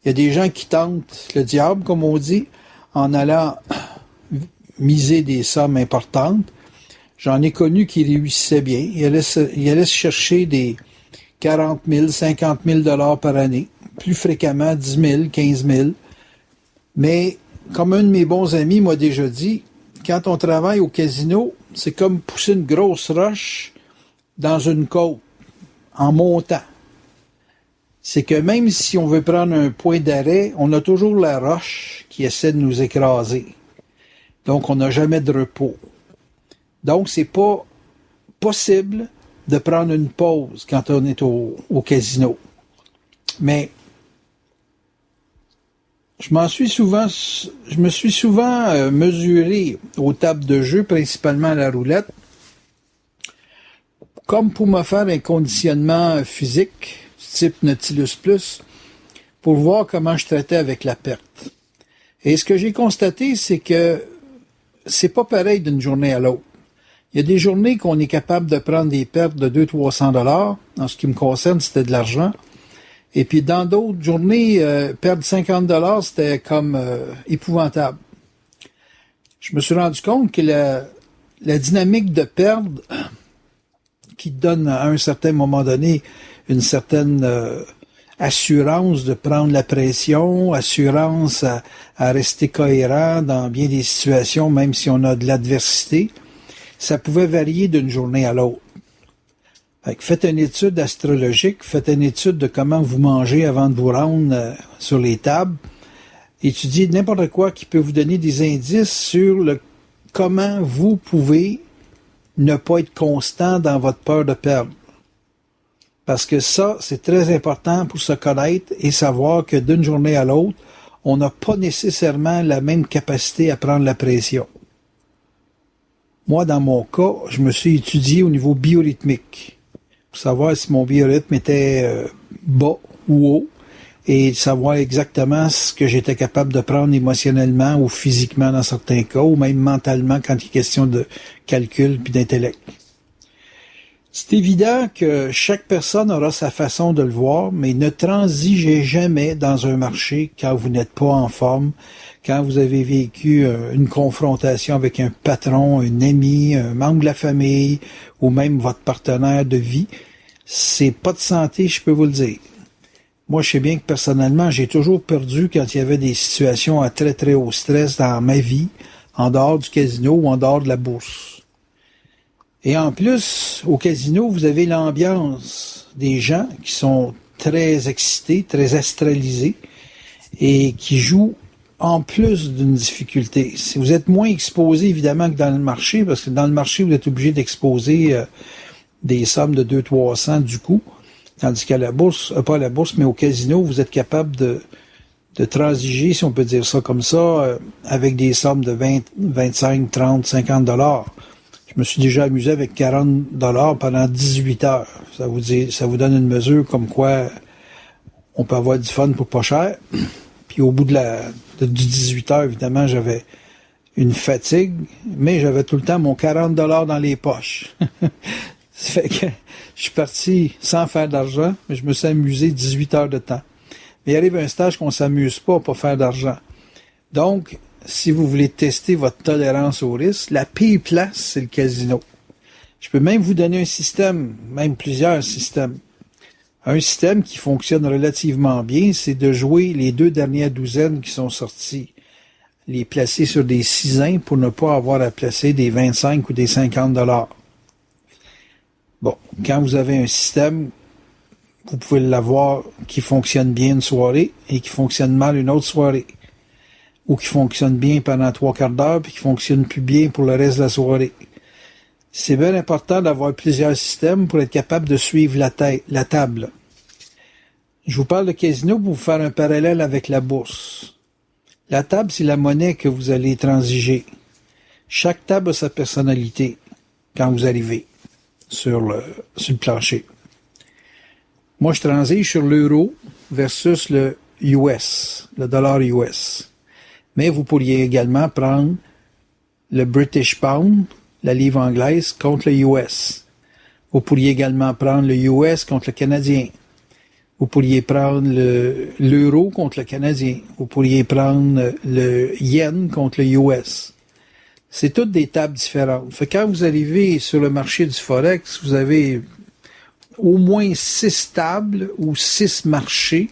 Il y a des gens qui tentent le diable, comme on dit, en allant miser des sommes importantes. J'en ai connu qui réussissaient bien. Ils allaient se chercher des 40 000, 50 000 $ par année. Plus fréquemment, 10 000, 15 000. Mais, comme un de mes bons amis m'a déjà dit, quand on travaille au casino, c'est comme pousser une grosse roche dans une côte, en montant. C'est que même si on veut prendre un point d'arrêt, on a toujours la roche qui essaie de nous écraser. Donc, on n'a jamais de repos. Donc, c'est pas possible de prendre une pause quand on est au casino. Mais, je me suis souvent mesuré aux tables de jeu, principalement à la roulette, comme pour me faire un conditionnement physique, type Nautilus Plus, pour voir comment je traitais avec la perte. Et ce que j'ai constaté, c'est que c'est pas pareil d'une journée à l'autre. Il y a des journées qu'on est capable de prendre des pertes de 200-300 $. En ce qui me concerne, c'était de l'argent. Et puis dans d'autres journées, perdre 50 $, c'était comme épouvantable. Je me suis rendu compte que la dynamique de perdre qui donne à un certain moment donné une certaine assurance de prendre la pression, assurance à rester cohérent dans bien des situations, même si on a de l'adversité, ça pouvait varier d'une journée à l'autre. Fait que faites une étude astrologique, faites une étude de comment vous mangez avant de vous rendre sur les tables. Étudiez n'importe quoi qui peut vous donner des indices sur comment vous pouvez ne pas être constant dans votre peur de perdre. Parce que ça, c'est très important pour se connaître et savoir que d'une journée à l'autre, on n'a pas nécessairement la même capacité à prendre la pression. Moi, dans mon cas, je me suis étudié au niveau biorhythmique pour savoir si mon biorhythme était bas ou haut et savoir exactement ce que j'étais capable de prendre émotionnellement ou physiquement dans certains cas ou même mentalement quand il est question de calcul puis d'intellect. C'est évident que chaque personne aura sa façon de le voir, mais ne transigez jamais dans un marché quand vous n'êtes pas en forme, quand vous avez vécu une confrontation avec un patron, un ami, un membre de la famille ou même votre partenaire de vie. C'est pas de santé, je peux vous le dire. Moi, je sais bien que personnellement, j'ai toujours perdu quand il y avait des situations à très très haut stress dans ma vie, en dehors du casino ou en dehors de la bourse. Et en plus, au casino, vous avez l'ambiance des gens qui sont très excités, très astralisés et qui jouent en plus d'une difficulté. Si vous êtes moins exposé, évidemment, que dans le marché, parce que dans le marché, vous êtes obligé d'exposer des sommes de 200-300 du coup, tandis qu'à la bourse, pas à la bourse, mais au casino, vous êtes capable de transiger, si on peut dire ça comme ça, avec des sommes de 20, 25, 30, 50 $. Je me suis déjà amusé avec 40 $ pendant 18 heures. Ça vous donne une mesure comme quoi on peut avoir du fun pour pas cher. Puis au bout du 18 heures, évidemment, j'avais une fatigue, mais j'avais tout le temps mon 40 $ dans les poches. Ça fait que je suis parti sans faire d'argent, mais je me suis amusé 18 heures de temps. Mais il arrive un stage qu'on s'amuse pas pour faire d'argent. Donc, si vous voulez tester votre tolérance au risque, la pire place, c'est le casino. Je peux même vous donner un système, même plusieurs systèmes. Un système qui fonctionne relativement bien, c'est de jouer les 2 dernières douzaines qui sont sorties. Les placer sur des 6 pour ne pas avoir à placer des 25 ou des 50 $. Bon, quand vous avez un système, vous pouvez l'avoir qui fonctionne bien une soirée et qui fonctionne mal une autre soirée. Ou qui fonctionne bien pendant 3/4 d'heure puis qui fonctionne plus bien pour le reste de la soirée. C'est bien important d'avoir plusieurs systèmes pour être capable de suivre la table. Je vous parle de casino pour vous faire un parallèle avec la bourse. La table, c'est la monnaie que vous allez transiger. Chaque table a sa personnalité quand vous arrivez sur le plancher. Moi, je transige sur l'euro versus le US, le dollar US. Mais vous pourriez également prendre le British Pound, la livre anglaise, contre le US. Vous pourriez également prendre le US contre le Canadien. Vous pourriez prendre l'euro contre le Canadien. Vous pourriez prendre le yen contre le US. C'est toutes des tables différentes. Fait que quand vous arrivez sur le marché du Forex, vous avez au moins 6 tables ou 6 marchés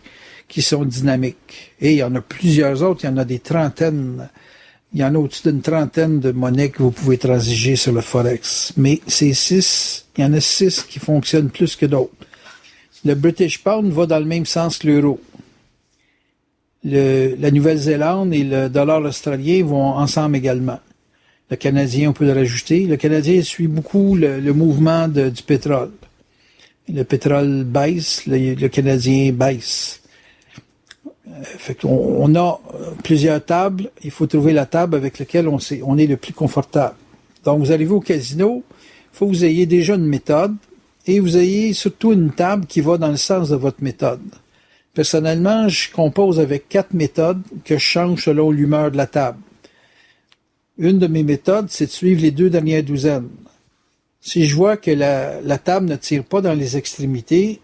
qui sont dynamiques. Et il y en a plusieurs autres, il y en a des trentaines, il y en a au-dessus d'une trentaine de monnaies que vous pouvez transiger sur le Forex. Mais ces 6, il y en a 6 qui fonctionnent plus que d'autres. Le British Pound va dans le même sens que l'euro. La Nouvelle-Zélande et le dollar australien vont ensemble également. Le Canadien, on peut le rajouter. Le Canadien suit beaucoup le mouvement du pétrole. Le pétrole baisse, le Canadien baisse. Fait qu'on a plusieurs tables. Il faut trouver la table avec laquelle on est le plus confortable. Donc, vous arrivez au casino, il faut que vous ayez déjà une méthode et vous ayez surtout une table qui va dans le sens de votre méthode. Personnellement, je compose avec 4 méthodes que je change selon l'humeur de la table. Une de mes méthodes, c'est de suivre les 2 dernières douzaines. Si je vois que la table ne tire pas dans les extrémités,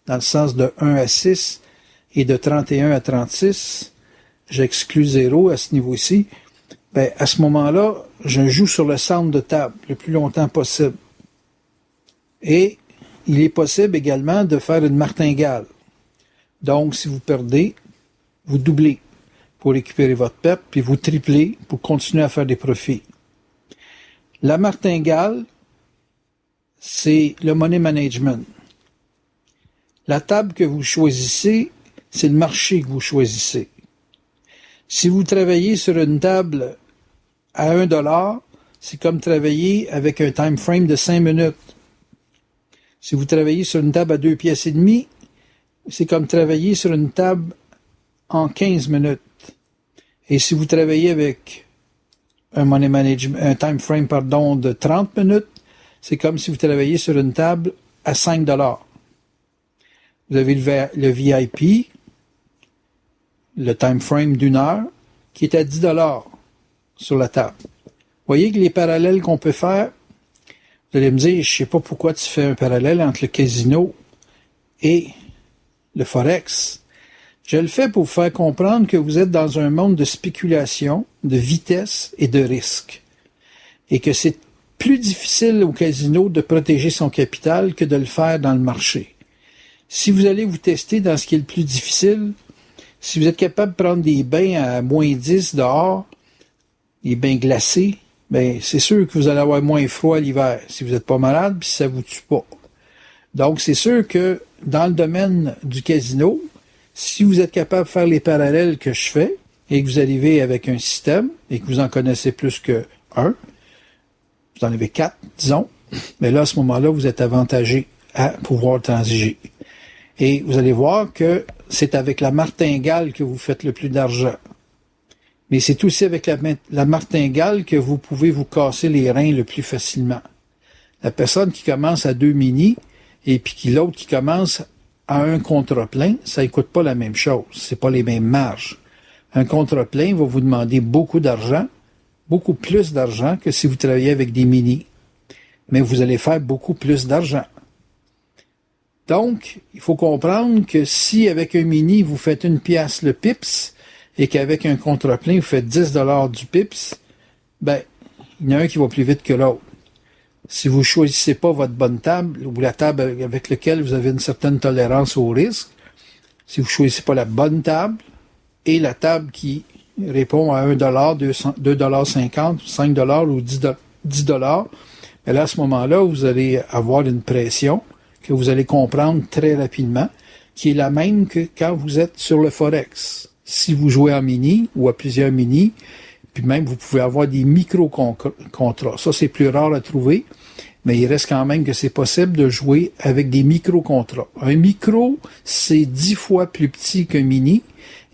dans le sens de 1 à 6, et de 31 à 36, j'exclus 0 à ce niveau-ci, ben, à ce moment-là, je joue sur le centre de table le plus longtemps possible. Et il est possible également de faire une martingale. Donc, si vous perdez, vous doublez pour récupérer votre perte, puis vous triplez pour continuer à faire des profits. La martingale, c'est le money management. La table que vous choisissez, c'est le marché que vous choisissez. Si vous travaillez sur une table à 1 $, c'est comme travailler avec un time frame de 5 minutes. Si vous travaillez sur une table à 2 pièces et demie, c'est comme travailler sur une table en 15 minutes. Et si vous travaillez avec un time frame, de 30 minutes, c'est comme si vous travailliez sur une table à 5 $. Vous avez le VIP, le time frame d'1 heure, qui est à 10 $ sur la table. Vous voyez que les parallèles qu'on peut faire, Vous allez me dire, je sais pas pourquoi tu fais un parallèle entre le casino et le Forex. Je le fais pour vous faire comprendre que vous êtes dans un monde de spéculation, de vitesse et de risque. Et que c'est plus difficile au casino de protéger son capital que de le faire dans le marché. Si vous allez vous tester dans ce qui est le plus difficile, si vous êtes capable de prendre des bains à moins 10 dehors, des bains glacés, ben c'est sûr que vous allez avoir moins froid l'hiver si vous n'êtes pas malade puis si ça vous tue pas. Donc c'est sûr que dans le domaine du casino, si vous êtes capable de faire les parallèles que je fais et que vous arrivez avec un système et que vous en connaissez plus que un, vous en avez 4, disons, mais là à ce moment-là vous êtes avantagé à pouvoir transiger. Et vous allez voir que c'est avec la martingale que vous faites le plus d'argent. Mais c'est aussi avec la martingale que vous pouvez vous casser les reins le plus facilement. La personne qui commence à 2 mini et puis l'autre qui commence à un contre-plein, ça ne coûte pas la même chose. C'est pas les mêmes marges. Un contre-plein va vous demander beaucoup d'argent, beaucoup plus d'argent que si vous travaillez avec des mini. Mais vous allez faire beaucoup plus d'argent. Donc, il faut comprendre que si avec un mini, vous faites 1 pièce le pips, et qu'avec un contre-plein, vous faites 10 $ du pips, ben, il y en a un qui va plus vite que l'autre. Si vous choisissez pas votre bonne table, ou la table avec laquelle vous avez une certaine tolérance au risque, si vous choisissez pas la bonne table, et la table qui répond à 1 $, 2,50 $, 5 $ ou 10 $, ben là, à ce moment-là, vous allez avoir une pression que vous allez comprendre très rapidement, qui est la même que quand vous êtes sur le Forex. Si vous jouez en mini ou à plusieurs mini, puis même vous pouvez avoir des micro-contrats. Ça, c'est plus rare à trouver, mais il reste quand même que c'est possible de jouer avec des micro-contrats. Un micro, c'est 10 fois plus petit qu'un mini,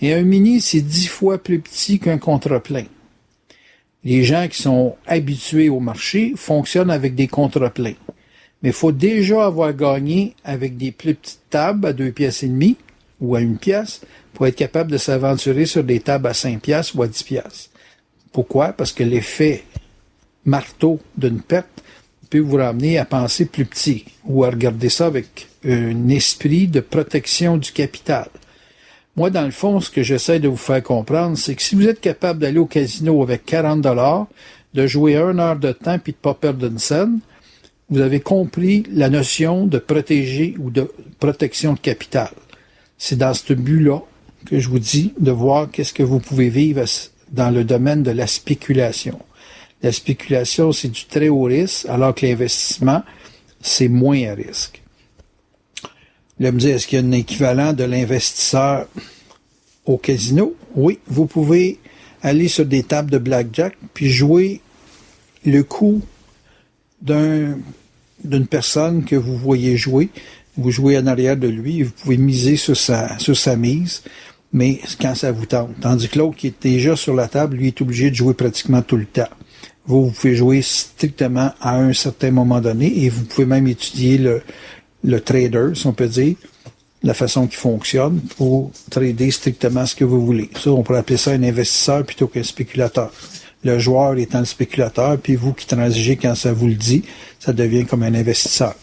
et un mini, c'est 10 fois plus petit qu'un contre-plein. Les gens qui sont habitués au marché fonctionnent avec des contre-pleins. Mais il faut déjà avoir gagné avec des plus petites tables à 2 pièces et demie ou à 1 pièce pour être capable de s'aventurer sur des tables à 5 pièces ou à 10 pièces. Pourquoi? Parce que l'effet marteau d'une perte peut vous ramener à penser plus petit ou à regarder ça avec un esprit de protection du capital. Moi, dans le fond, ce que j'essaie de vous faire comprendre, c'est que si vous êtes capable d'aller au casino avec 40 $, de jouer 1 heure de temps puis de pas perdre une scène, vous avez compris la notion de protéger ou de protection de capital. C'est dans ce but-là que je vous dis de voir qu'est-ce que vous pouvez vivre dans le domaine de la spéculation. La spéculation, c'est du très haut risque, alors que l'investissement, c'est moins à risque. Là, me dire, est-ce qu'il y a un équivalent de l'investisseur au casino? Oui, vous pouvez aller sur des tables de blackjack puis jouer le coup d'une personne que vous voyez jouer. Vous jouez en arrière de lui et vous pouvez miser sur sa mise, mais quand ça vous tente. Tandis que l'autre qui est déjà sur la table, lui, est obligé de jouer pratiquement tout le temps. Vous pouvez jouer strictement à un certain moment donné et vous pouvez même étudier le trader, si on peut dire, la façon qu'il fonctionne pour trader strictement ce que vous voulez. Ça, on pourrait appeler ça un investisseur plutôt qu'un spéculateur. Le joueur étant le spéculateur, puis vous qui transigez quand ça vous le dit, ça devient comme un investisseur.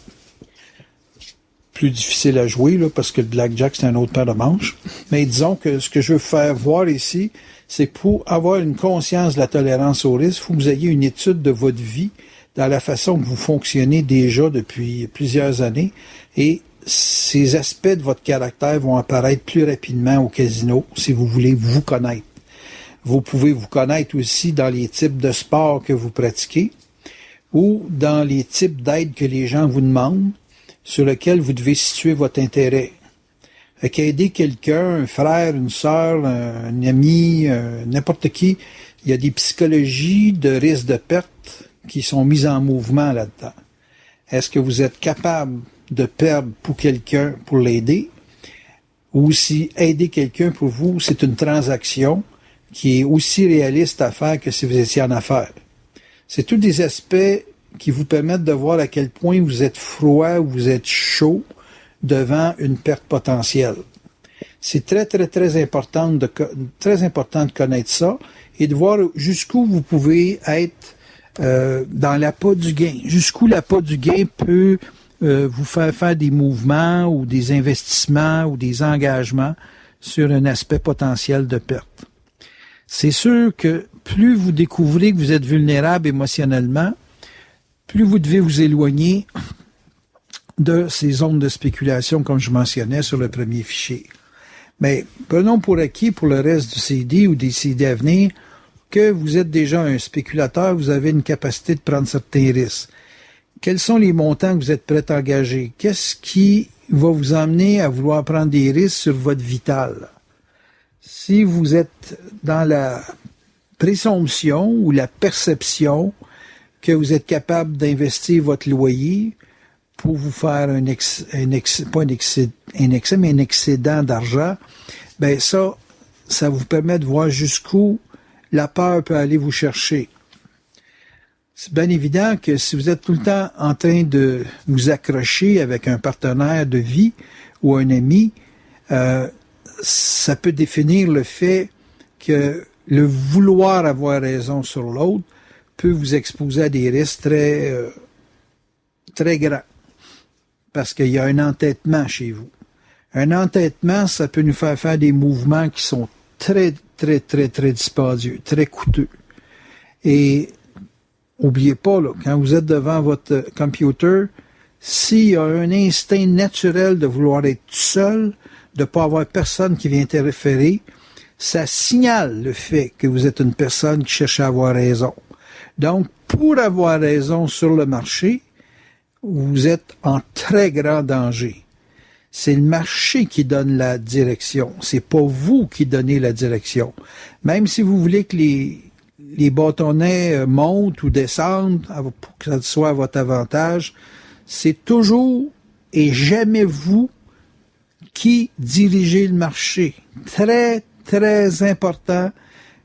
Plus difficile à jouer, là, parce que le blackjack, c'est un autre paire de manches. Mais disons que ce que je veux faire voir ici, c'est pour avoir une conscience de la tolérance au risque, il faut que vous ayez une étude de votre vie dans la façon que vous fonctionnez déjà depuis plusieurs années. Et ces aspects de votre caractère vont apparaître plus rapidement au casino si vous voulez vous connaître. Vous pouvez vous connaître aussi dans les types de sports que vous pratiquez ou dans les types d'aides que les gens vous demandent sur lesquels vous devez situer votre intérêt. Fait qu'aider quelqu'un, un frère, une sœur, un ami, n'importe qui, il y a des psychologies de risque de perte qui sont mises en mouvement là-dedans. Est-ce que vous êtes capable de perdre pour quelqu'un pour l'aider? Ou si aider quelqu'un pour vous, c'est une transaction qui est aussi réaliste à faire que si vous étiez en affaires. C'est tous des aspects qui vous permettent de voir à quel point vous êtes froid ou vous êtes chaud devant une perte potentielle. C'est très, très, très important de connaître ça et de voir jusqu'où vous pouvez être dans l'appât du gain. Jusqu'où l'appât du gain peut vous faire des mouvements ou des investissements ou des engagements sur un aspect potentiel de perte. C'est sûr que plus vous découvrez que vous êtes vulnérable émotionnellement, plus vous devez vous éloigner de ces zones de spéculation, comme je mentionnais sur le premier fichier. Mais prenons pour acquis pour le reste du CD ou des CD à venir que vous êtes déjà un spéculateur, vous avez une capacité de prendre certains risques. Quels sont les montants que vous êtes prêt à engager? Qu'est-ce qui va vous emmener à vouloir prendre des risques sur votre vital? Si vous êtes dans la présomption ou la perception que vous êtes capable d'investir votre loyer pour vous faire un excédent d'argent, ben ça vous permet de voir jusqu'où la peur peut aller vous chercher. C'est bien évident que si vous êtes tout le temps en train de vous accrocher avec un partenaire de vie ou un ami, ça peut définir le fait que le vouloir avoir raison sur l'autre peut vous exposer à des risques très grands. Parce qu'il y a un entêtement chez vous. Un entêtement, ça peut nous faire des mouvements qui sont très dispendieux, très coûteux. Et oubliez pas, là, quand vous êtes devant votre computer, s'il y a un instinct naturel de vouloir être seul, de ne pas avoir personne qui vient interférer, ça signale le fait que vous êtes une personne qui cherche à avoir raison. Donc, pour avoir raison sur le marché, vous êtes en très grand danger. C'est le marché qui donne la direction. C'est pas vous qui donnez la direction. Même si vous voulez que les bâtonnets montent ou descendent pour que ça soit à votre avantage, c'est toujours et jamais vous qui dirigez le marché. Très important.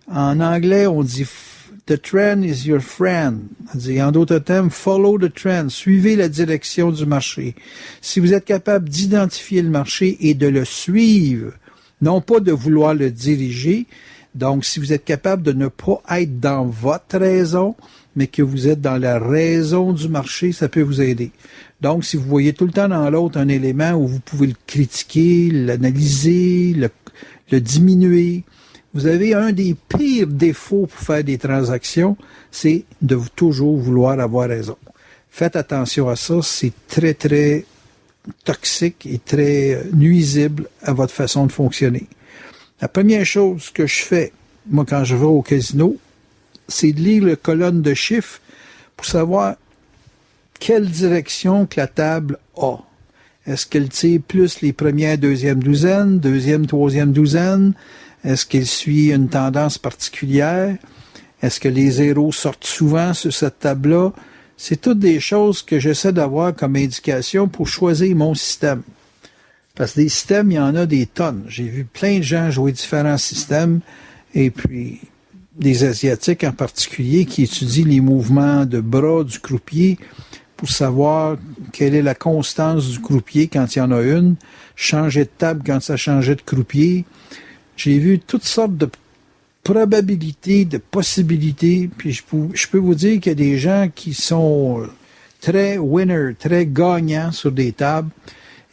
En anglais, on dit « The trend is your friend ». En d'autres termes, « Follow the trend ». Suivez la direction du marché. Si vous êtes capable d'identifier le marché et de le suivre, non pas de vouloir le diriger, donc si vous êtes capable de ne pas être dans votre raison, mais que vous êtes dans la raison du marché, ça peut vous aider. Donc, si vous voyez tout le temps dans l'autre un élément où vous pouvez le critiquer, l'analyser, le diminuer, vous avez un des pires défauts pour faire des transactions, c'est de toujours vouloir avoir raison. Faites attention à ça, c'est très toxique et très nuisible à votre façon de fonctionner. La première chose que je fais, moi, quand je vais au casino, c'est de lire la colonne de chiffres pour savoir quelle direction que la table a. Est-ce qu'elle tire plus les premières, deuxième douzaines, deuxième, troisième douzaine? Est-ce qu'elle suit une tendance particulière? Est-ce que les zéros sortent souvent sur cette table-là? C'est toutes des choses que j'essaie d'avoir comme indication pour choisir mon système. Parce que des systèmes, il y en a des tonnes. J'ai vu plein de gens jouer différents systèmes, et puis des Asiatiques en particulier qui étudient les mouvements de bras du croupier pour savoir quelle est la constance du croupier quand il y en a une, changer de table quand ça changeait de croupier. J'ai vu toutes sortes de probabilités, de possibilités, puis je peux vous dire qu'il y a des gens qui sont très winners, très gagnants sur des tables,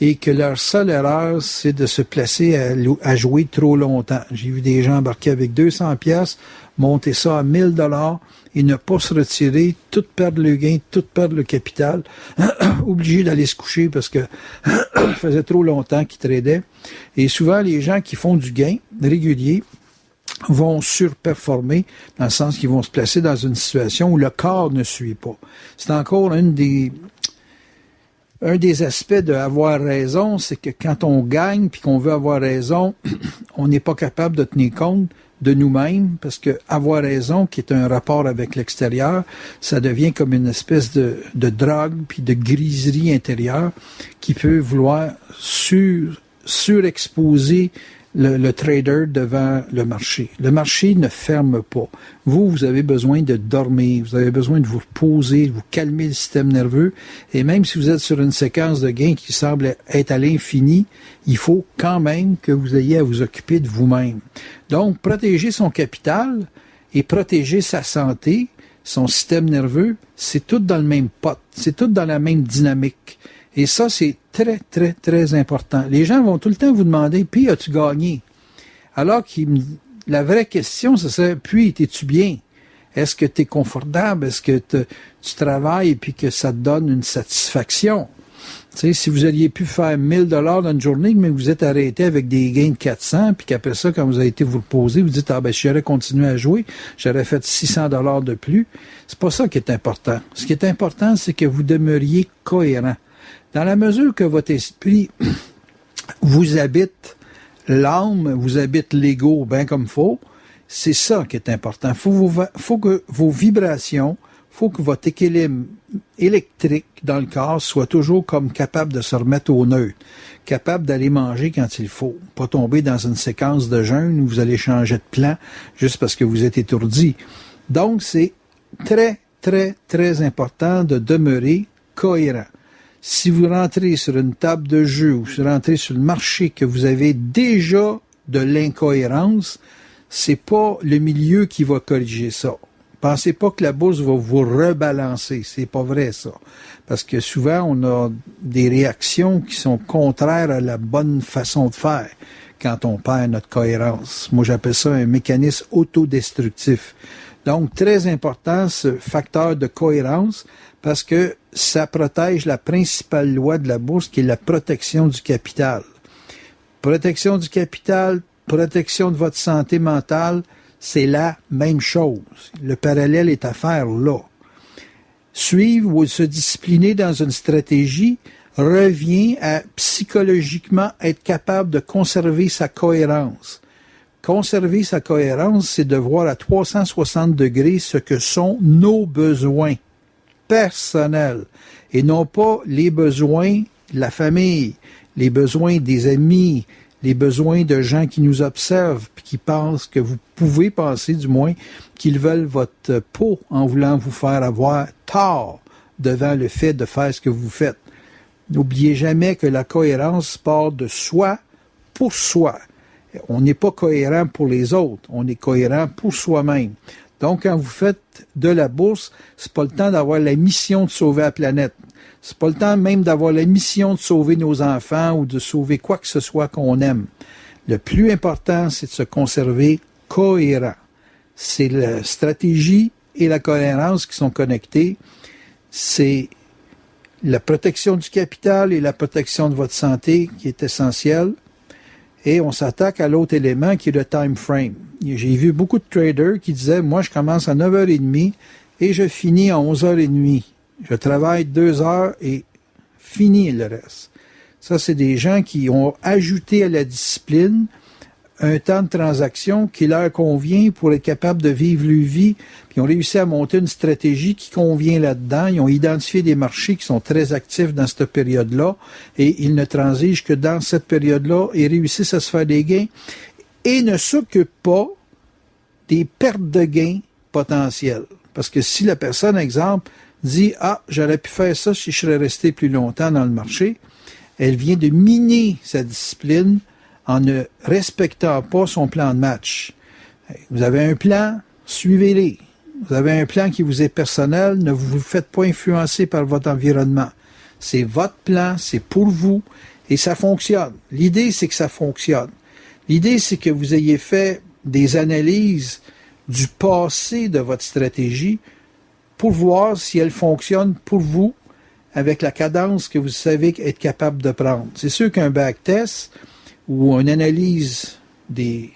et que leur seule erreur, c'est de se placer à jouer trop longtemps. J'ai vu des gens embarquer avec 200 pièces, monter ça à 1000 $ et ne pas se retirer, tout perdre le gain, tout perdre le capital, obligé d'aller se coucher parce que ça faisait trop longtemps qu'ils tradaient. Et souvent, les gens qui font du gain régulier vont surperformer, dans le sens qu'ils vont se placer dans une situation où le corps ne suit pas. C'est encore un des aspects d'avoir raison, c'est que quand on gagne puis qu'on veut avoir raison, on n'est pas capable de tenir compte de nous-mêmes, parce que avoir raison, qui est un rapport avec l'extérieur, ça devient comme une espèce de drogue puis de griserie intérieure qui peut vouloir surexposer le trader devant le marché. Le marché ne ferme pas. Vous avez besoin de dormir, vous avez besoin de vous reposer, de vous calmer le système nerveux, et même si vous êtes sur une séquence de gains qui semble être à l'infini, il faut quand même que vous ayez à vous occuper de vous-même. Donc, protéger son capital et protéger sa santé, son système nerveux, c'est tout dans le même pot, c'est tout dans la même dynamique. Et ça, c'est très, très, très important. Les gens vont tout le temps vous demander, puis as-tu gagné? Alors que la vraie question, ce serait, puis, es-tu bien? Est-ce que tu es confortable? Est-ce que tu travailles et puis que ça te donne une satisfaction? Tu sais, si vous auriez pu faire 1000 $ dans une journée, mais vous êtes arrêté avec des gains de 400, puis qu'après ça, quand vous avez été vous reposer, vous dites, ah ben, si j'aurais continué à jouer, j'aurais fait 600 $ de plus. C'est pas ça qui est important. Ce qui est important, c'est que vous demeuriez cohérent. Dans la mesure que votre esprit vous habite l'âme, vous habite l'ego, bien comme faut, c'est ça qui est important. Faut que vos vibrations, faut que votre équilibre électrique dans le corps soit toujours comme capable de se remettre au neutre, capable d'aller manger quand il faut, pas tomber dans une séquence de jeûne où vous allez changer de plan juste parce que vous êtes étourdi. Donc, c'est très, très, très important de demeurer cohérent. Si vous rentrez sur une table de jeu ou si vous rentrez sur le marché que vous avez déjà de l'incohérence, c'est pas le milieu qui va corriger ça. Pensez pas que la bourse va vous rebalancer. C'est pas vrai, ça. Parce que souvent, on a des réactions qui sont contraires à la bonne façon de faire quand on perd notre cohérence. Moi, j'appelle ça un mécanisme autodestructif. Donc, très important, ce facteur de cohérence, parce que ça protège la principale loi de la bourse, qui est la protection du capital. Protection du capital, protection de votre santé mentale, c'est la même chose. Le parallèle est à faire là. Suivre ou se discipliner dans une stratégie revient à psychologiquement être capable de conserver sa cohérence. Conserver sa cohérence, c'est de voir à 360 degrés ce que sont nos besoins personnels et non pas les besoins de la famille, les besoins des amis, les besoins de gens qui nous observent puis qui pensent que vous pouvez penser, du moins, qu'ils veulent votre peau en voulant vous faire avoir tort devant le fait de faire ce que vous faites. N'oubliez jamais que la cohérence part de soi pour soi. On n'est pas cohérent pour les autres, on est cohérent pour soi-même. Donc, quand vous faites de la bourse, c'est pas le temps d'avoir la mission de sauver la planète. C'est pas le temps même d'avoir la mission de sauver nos enfants ou de sauver quoi que ce soit qu'on aime. Le plus important, c'est de se conserver cohérent. C'est la stratégie et la cohérence qui sont connectées. C'est la protection du capital et la protection de votre santé qui est essentielle. Et on s'attaque à l'autre élément qui est le time frame. J'ai vu beaucoup de traders qui disaient, moi, je commence à 9h30 et je finis à 11h30. Je travaille 2 heures et finis le reste. Ça, c'est des gens qui ont ajouté à la discipline un temps de transaction qui leur convient pour être capable de vivre leur vie, puis ils ont réussi à monter une stratégie qui convient là-dedans. Ils ont identifié des marchés qui sont très actifs dans cette période-là, et ils ne transigent que dans cette période-là et réussissent à se faire des gains et ne s'occupent pas des pertes de gains potentielles. Parce que si la personne, exemple, dit « Ah, j'aurais pu faire ça si je serais resté plus longtemps dans le marché », elle vient de miner sa discipline en ne respectant pas son plan de match. Vous avez un plan, suivez-les. Vous avez un plan qui vous est personnel, ne vous faites pas influencer par votre environnement. C'est votre plan, c'est pour vous, et ça fonctionne. L'idée, c'est que ça fonctionne. L'idée, c'est que vous ayez fait des analyses du passé de votre stratégie pour voir si elle fonctionne pour vous avec la cadence que vous savez être capable de prendre. C'est sûr qu'un backtest ou une analyse des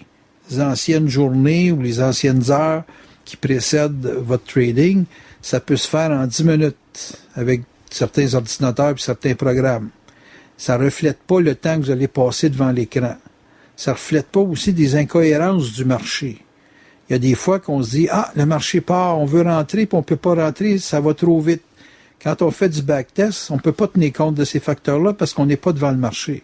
anciennes journées ou les anciennes heures qui précèdent votre trading, ça peut se faire en 10 minutes avec certains ordinateurs et certains programmes. Ça ne reflète pas le temps que vous allez passer devant l'écran. Ça ne reflète pas aussi des incohérences du marché. Il y a des fois qu'on se dit « Ah, le marché part, on veut rentrer, puis on ne peut pas rentrer, ça va trop vite. » Quand on fait du backtest, on ne peut pas tenir compte de ces facteurs-là parce qu'on n'est pas devant le marché.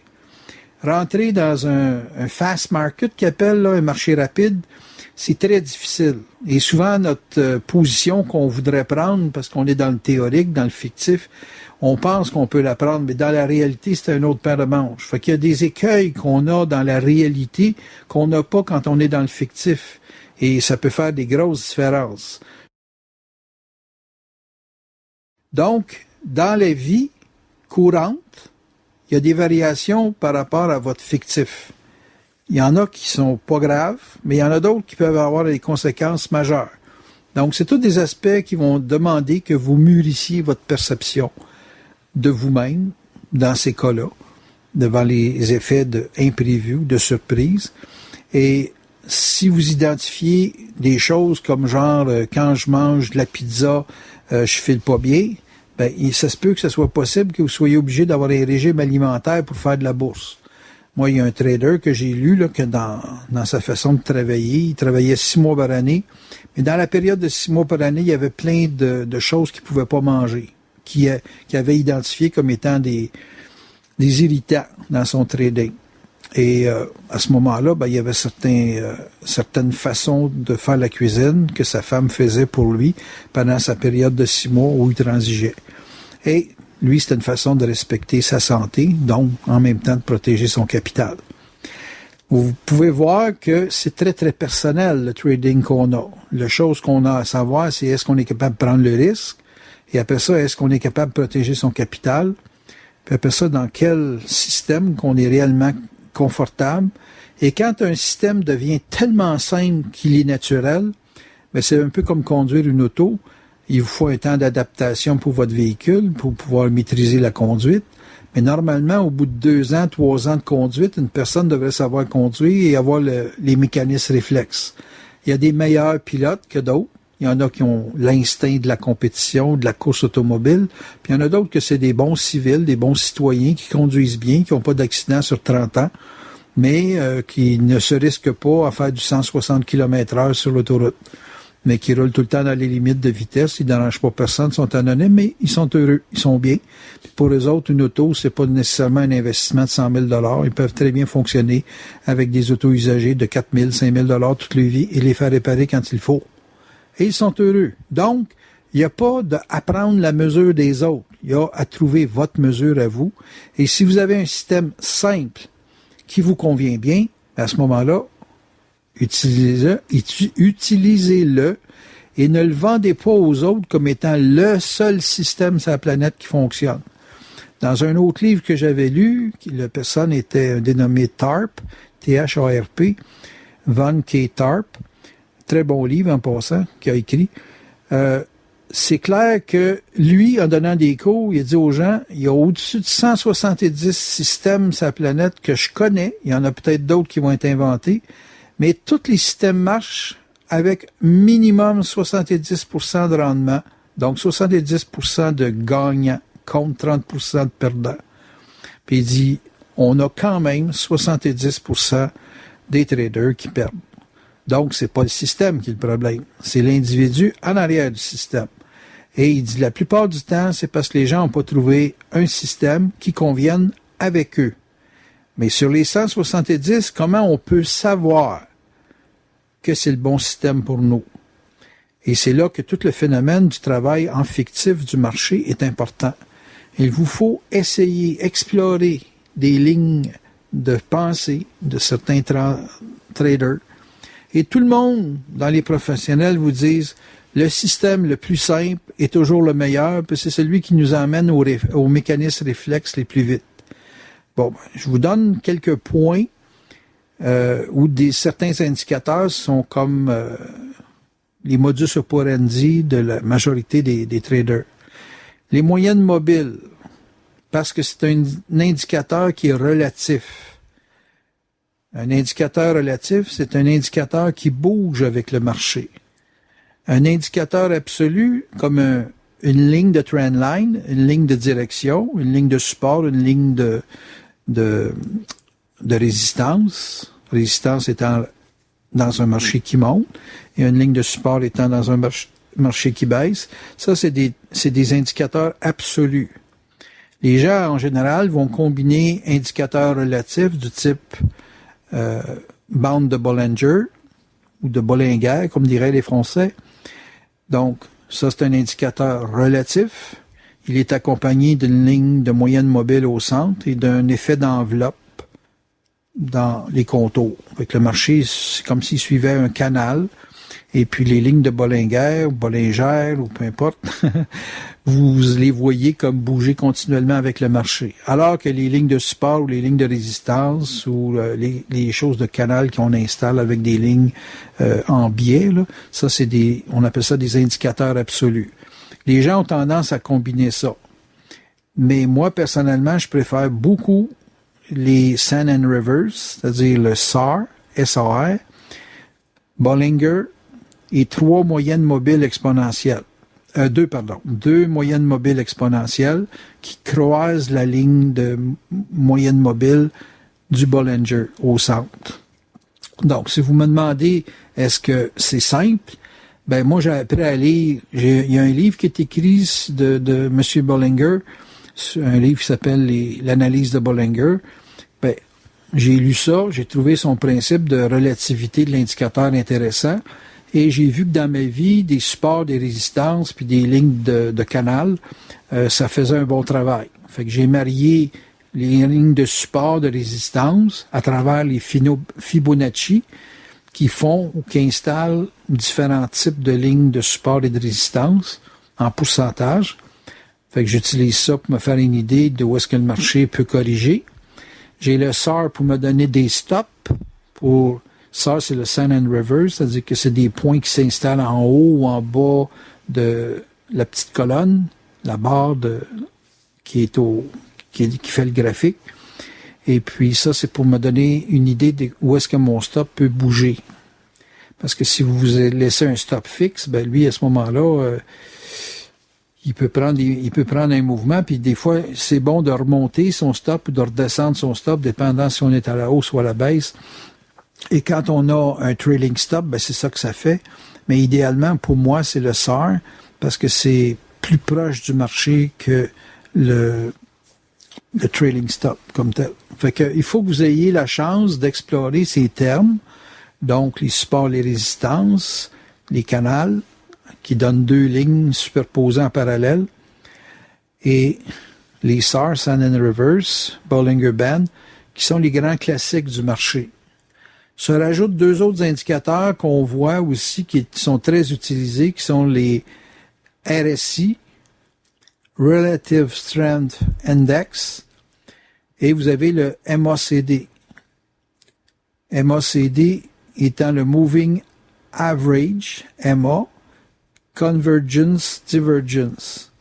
Rentrer dans un fast market qui appelle là, un marché rapide, c'est très difficile. Et souvent, notre position qu'on voudrait prendre, parce qu'on est dans le théorique, dans le fictif, on pense qu'on peut la prendre, mais dans la réalité, c'est un autre paire de manches. Fait qu'il y a des écueils qu'on a dans la réalité qu'on n'a pas quand on est dans le fictif. Et ça peut faire des grosses différences. Donc, dans la vie courante, il y a des variations par rapport à votre fictif. Il y en a qui sont pas graves, mais il y en a d'autres qui peuvent avoir des conséquences majeures. Donc, c'est tous des aspects qui vont demander que vous mûrissiez votre perception de vous-même dans ces cas-là, devant les effets imprévus, de surprise. Et si vous identifiez des choses comme genre, quand je mange de la pizza, je file pas bien, ben, ça se peut que ce soit possible que vous soyez obligé d'avoir un régime alimentaire pour faire de la bourse. Moi, il y a un trader que j'ai lu là, que dans sa façon de travailler, il travaillait 6 mois par année, mais dans la période de 6 mois par année, il y avait plein de choses qu'il ne pouvait pas manger, qu'il avait identifié comme étant des irritants dans son trading. Et à ce moment-là, ben, il y avait certaines façons de faire la cuisine que sa femme faisait pour lui pendant sa période de 6 mois où il transigeait. Et lui, c'était une façon de respecter sa santé, donc en même temps de protéger son capital. Vous pouvez voir que c'est très, très personnel, le trading qu'on a. La chose qu'on a à savoir, c'est est-ce qu'on est capable de prendre le risque, et après ça, est-ce qu'on est capable de protéger son capital, puis après ça, dans quel système qu'on est réellement confortable. Et quand un système devient tellement simple qu'il est naturel, ben c'est un peu comme conduire une auto. Il vous faut un temps d'adaptation pour votre véhicule, pour pouvoir maîtriser la conduite. Mais normalement, au bout de 2 ans, 3 ans de conduite, une personne devrait savoir conduire et avoir les mécanismes réflexes. Il y a des meilleurs pilotes que d'autres. Il y en a qui ont l'instinct de la compétition, de la course automobile. Puis il y en a d'autres que c'est des bons civils, des bons citoyens qui conduisent bien, qui n'ont pas d'accident sur 30 ans, mais qui ne se risquent pas à faire du 160 km/h sur l'autoroute, mais qui roulent tout le temps dans les limites de vitesse. Ils ne dérangent pas personne, ils sont anonymes, mais ils sont heureux, ils sont bien. Puis pour eux autres, une auto, c'est pas nécessairement un investissement de 100 000 $. Ils peuvent très bien fonctionner avec des autos usagées de 4 000, 5 000 $ toute leur vie et les faire réparer quand il faut. Et ils sont heureux. Donc, il n'y a pas à prendre la mesure des autres. Il y a à trouver votre mesure à vous. Et si vous avez un système simple qui vous convient bien, à ce moment-là, utilisez-le et ne le vendez pas aux autres comme étant le seul système sur la planète qui fonctionne. Dans un autre livre que j'avais lu, la personne était dénommée Tarp, T-H-A-R-P, Von K. Tarp, très bon livre en passant, qu'il a écrit. C'est clair que lui, en donnant des cours, il a dit aux gens, il y a au-dessus de 170 systèmes sur la planète que je connais. Il y en a peut-être d'autres qui vont être inventés. Mais tous les systèmes marchent avec minimum 70% de rendement. Donc 70% de gagnants contre 30% de perdants. Puis il dit, on a quand même 70% des traders qui perdent. Donc, c'est pas le système qui est le problème. C'est l'individu en arrière du système. Et il dit, la plupart du temps, c'est parce que les gens n'ont pas trouvé un système qui convienne avec eux. Mais sur les 170, comment on peut savoir que c'est le bon système pour nous? Et c'est là que tout le phénomène du travail en fictif du marché est important. Il vous faut essayer, explorer des lignes de pensée de certains traders. Et tout le monde, dans les professionnels, vous disent le système le plus simple est toujours le meilleur, puis c'est celui qui nous emmène aux mécanismes réflexes les plus vite. Bon, je vous donne quelques points où certains indicateurs sont comme les modus operandi de la majorité des traders. Les moyennes mobiles, parce que c'est un indicateur qui est relatif. Un indicateur relatif, c'est un indicateur qui bouge avec le marché. Un indicateur absolu, comme une ligne de trendline, une ligne de direction, une ligne de support, une ligne de résistance. Résistance étant dans un marché qui monte et une ligne de support étant dans un marché qui baisse. Ça, c'est des indicateurs absolus. Les gens, en général, vont combiner indicateurs relatifs du type bande de Bollinger ou de Bollinger, comme diraient les Français. Donc, ça, c'est un indicateur relatif. Il est accompagné d'une ligne de moyenne mobile au centre et d'un effet d'enveloppe dans les contours. Avec le marché, c'est comme s'il suivait un canal Et puis les lignes de Bollinger, ou Bollinger, ou peu importe, vous les voyez comme bouger continuellement avec le marché. Alors que les lignes de support ou les lignes de résistance ou les choses de canal qu'on installe avec des lignes en biais, là, ça on appelle ça des indicateurs absolus. Les gens ont tendance à combiner ça. Mais moi, personnellement, je préfère beaucoup les Sun and Rivers, c'est-à-dire le SAR, SAR, Bollinger et 3 moyennes mobiles exponentielles. Deux moyennes mobiles exponentielles qui croisent la ligne de moyenne mobile du Bollinger au centre. Donc, si vous me demandez, est-ce que c'est simple? Ben, moi, j'ai appris à lire. Il y a un livre qui est écrit de M. Bollinger, un livre qui s'appelle l'analyse de Bollinger. Ben, j'ai lu ça, j'ai trouvé son principe de relativité de l'indicateur intéressant. Et j'ai vu que dans ma vie, des supports, des résistances, puis des lignes de canal, ça faisait un bon travail. Fait que j'ai marié les lignes de support, de résistance, à travers les Fibonacci, qui font ou qui installent différents types de lignes de support et de résistance en pourcentage. Fait que j'utilise ça pour me faire une idée de où est-ce que le marché peut corriger. J'ai le SAR pour me donner des stops pour... Ça, c'est le Sun and Rivers, c'est-à-dire que c'est des points qui s'installent en haut ou en bas de la petite colonne, la barre qui fait le graphique. Et puis ça, c'est pour me donner une idée de où est-ce que mon stop peut bouger. Parce que si vous laissez un stop fixe, ben lui, à ce moment-là, il peut prendre un mouvement, puis des fois, c'est bon de remonter son stop ou de redescendre son stop, dépendant si on est à la hausse ou à la baisse. Et quand on a un trailing stop, ben c'est ça que ça fait. Mais idéalement, pour moi, c'est le SAR, parce que c'est plus proche du marché que le trailing stop comme tel. Fait que il faut que vous ayez la chance d'explorer ces termes, donc les supports, les résistances, les canals, qui donnent 2 lignes superposées en parallèle, et les SAR, Sun and Rivers, Bollinger Band, qui sont les grands classiques du marché. Se rajoutent 2 autres indicateurs qu'on voit aussi qui sont très utilisés, qui sont les RSI, Relative Strength Index, et vous avez le MACD. MACD étant le Moving Average, MA, Convergence, Divergence,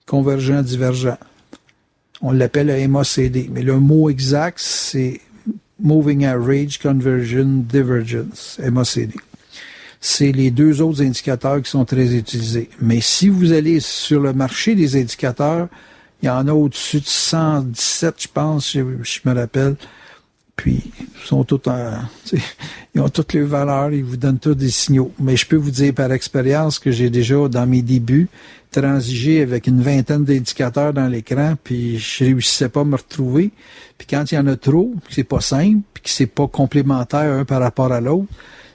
convergent, divergent. On l'appelle le MACD, mais le mot exact, c'est Moving Average, Conversion, Divergence, MACD. C'est les 2 autres indicateurs qui sont très utilisés. Mais si vous allez sur le marché des indicateurs, il y en a au-dessus de 117, je pense, je me rappelle. Puis, ils sont tous ils ont toutes les valeurs, ils vous donnent tous des signaux. Mais je peux vous dire par expérience que j'ai déjà, dans mes débuts, transigé avec une vingtaine d'indicateurs dans l'écran, puis je réussissais pas à me retrouver. Puis quand il y en a trop, que c'est pas simple, puis que c'est pas complémentaire un par rapport à l'autre,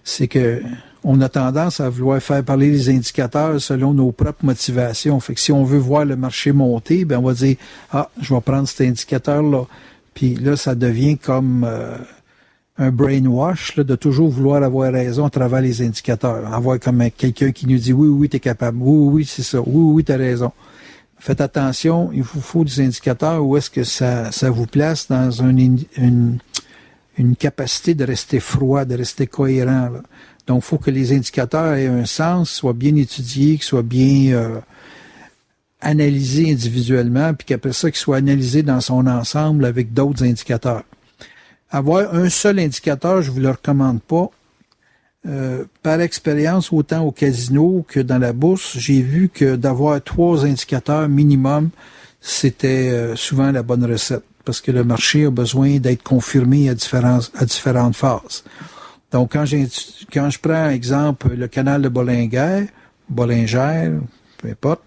c'est que on a tendance à vouloir faire parler les indicateurs selon nos propres motivations. Fait que si on veut voir le marché monter, ben on va dire je vais prendre cet indicateur-là. Puis là, ça devient comme un brainwash là, de toujours vouloir avoir raison à travers les indicateurs. Avoir comme quelqu'un qui nous dit oui, t'es capable. Oui, c'est ça. Oui, t'as raison. Faites attention, il vous faut des indicateurs où est-ce que ça vous place dans une capacité de rester froid, de rester cohérent. Là. Donc, il faut que les indicateurs aient un sens, soient bien étudiés, qu'ils soient bien analysés individuellement, puis qu'après ça, qu'ils soient analysés dans son ensemble avec d'autres indicateurs. Avoir un seul indicateur, je ne vous le recommande pas. Par expérience, autant au casino que dans la bourse, j'ai vu que d'avoir 3 indicateurs minimum, c'était souvent la bonne recette, parce que le marché a besoin d'être confirmé à différentes phases. Donc, quand je prends, exemple, le canal de Bollinger, peu importe,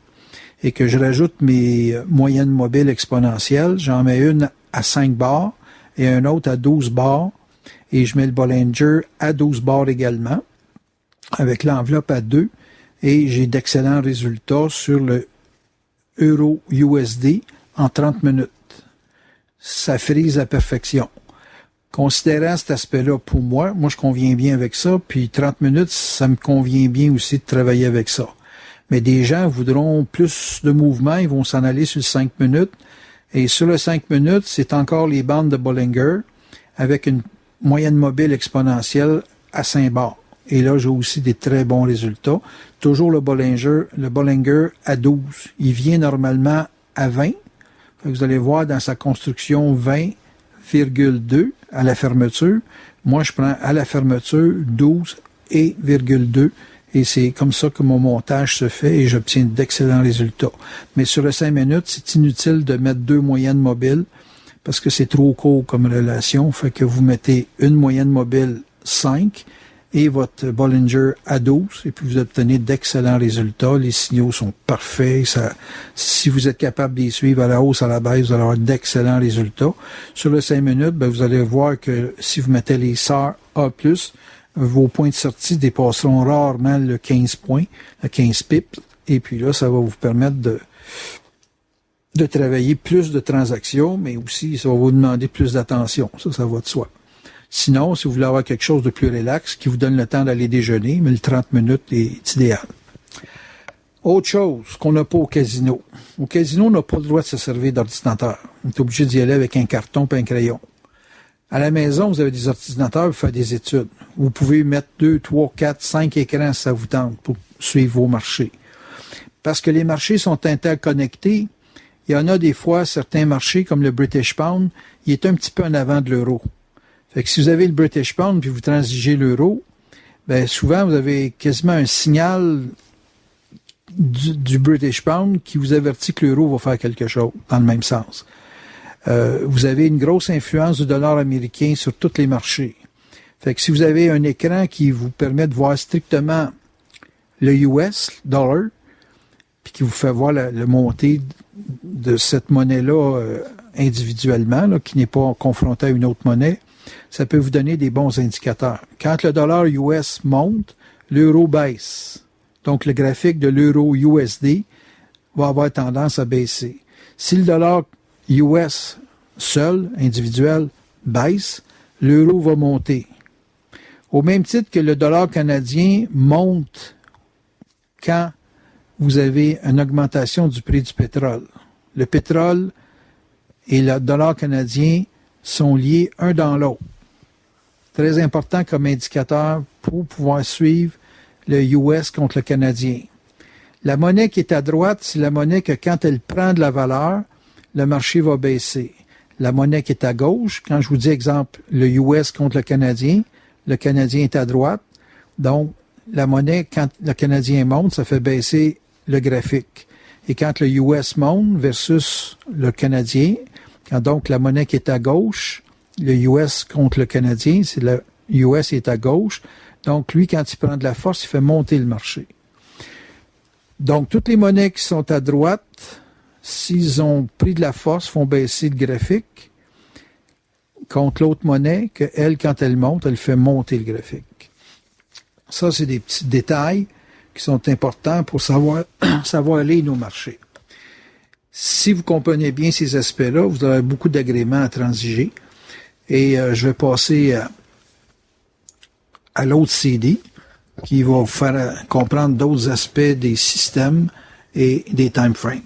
et que je rajoute mes moyennes mobiles exponentielles, j'en mets une à 5 bars et un autre à 12 bars, et je mets le Bollinger à 12 bars également, avec l'enveloppe à 2, et j'ai d'excellents résultats sur le euro USD en 30 minutes. Ça frise à perfection. Considérant cet aspect-là pour moi je conviens bien avec ça, puis 30 minutes, ça me convient bien aussi de travailler avec ça. Mais des gens voudront plus de mouvement, ils vont s'en aller sur le 5 minutes, et sur le 5 minutes, c'est encore les bandes de Bollinger, avec une moyenne mobile exponentielle à 5 bars. Et là, j'ai aussi des très bons résultats. Toujours le Bollinger à 12. Il vient normalement à 20. Vous allez voir dans sa construction 20,2 à la fermeture. Moi, je prends à la fermeture 12,2 et c'est comme ça que mon montage se fait et j'obtiens d'excellents résultats. Mais sur le 5 minutes, c'est inutile de mettre 2 moyennes mobiles parce que c'est trop court comme relation. Fait que vous mettez une moyenne mobile 5 et votre Bollinger à 12, et puis vous obtenez d'excellents résultats. Les signaux sont parfaits. Si vous êtes capable d'y suivre à la hausse, à la baisse, vous allez avoir d'excellents résultats. Sur le 5 minutes, vous allez voir que si vous mettez les SAR A+, vos points de sortie dépasseront rarement le 15 points, le 15 pips, et puis là, ça va vous permettre de travailler plus de transactions, mais aussi, ça va vous demander plus d'attention. Ça va de soi. Sinon, si vous voulez avoir quelque chose de plus relax, qui vous donne le temps d'aller déjeuner, mais le 30 minutes est idéal. Autre chose qu'on n'a pas au casino. Au casino, on n'a pas le droit de se servir d'ordinateur. On est obligé d'y aller avec un carton et un crayon. À la maison, vous avez des ordinateurs pour faire des études. Vous pouvez mettre 2, 3, 4, 5 écrans si ça vous tente pour suivre vos marchés. Parce que les marchés sont interconnectés, il y en a des fois, certains marchés, comme le British Pound, il est un petit peu en avant de l'euro. Fait que si vous avez le British Pound puis vous transigez l'euro, souvent vous avez quasiment un signal du British Pound qui vous avertit que l'euro va faire quelque chose dans le même sens. Vous avez une grosse influence du dollar américain sur tous les marchés. Fait que si vous avez un écran qui vous permet de voir strictement le US dollar, puis qui vous fait voir le montée de cette monnaie-là individuellement, là, qui n'est pas confrontée à une autre monnaie, ça peut vous donner des bons indicateurs. Quand le dollar US monte, l'euro baisse. Donc, le graphique de l'euro USD va avoir tendance à baisser. Si le dollar US seul, individuel, baisse, l'euro va monter. Au même titre que le dollar canadien monte quand vous avez une augmentation du prix du pétrole. Le pétrole et le dollar canadien sont liés un dans l'autre. Très important comme indicateur pour pouvoir suivre le US contre le Canadien. La monnaie qui est à droite, c'est la monnaie que quand elle prend de la valeur, le marché va baisser. La monnaie qui est à gauche, quand je vous dis exemple, le US contre le Canadien est à droite. Donc, la monnaie, quand le Canadien monte, ça fait baisser le graphique. Et quand le US monte versus le Canadien, quand donc la monnaie qui est à gauche, le US contre le Canadien, c'est le US est à gauche. Donc, lui, quand il prend de la force, il fait monter le marché. Donc, toutes les monnaies qui sont à droite, s'ils ont pris de la force, font baisser le graphique contre l'autre monnaie, que elle, quand elle monte, elle fait monter le graphique. Ça, c'est des petits détails qui sont importants pour savoir lire nos marchés. Si vous comprenez bien ces aspects-là, vous aurez beaucoup d'agréments à transiger. Et je vais passer à l'autre CD qui va vous faire comprendre d'autres aspects des systèmes et des time frames.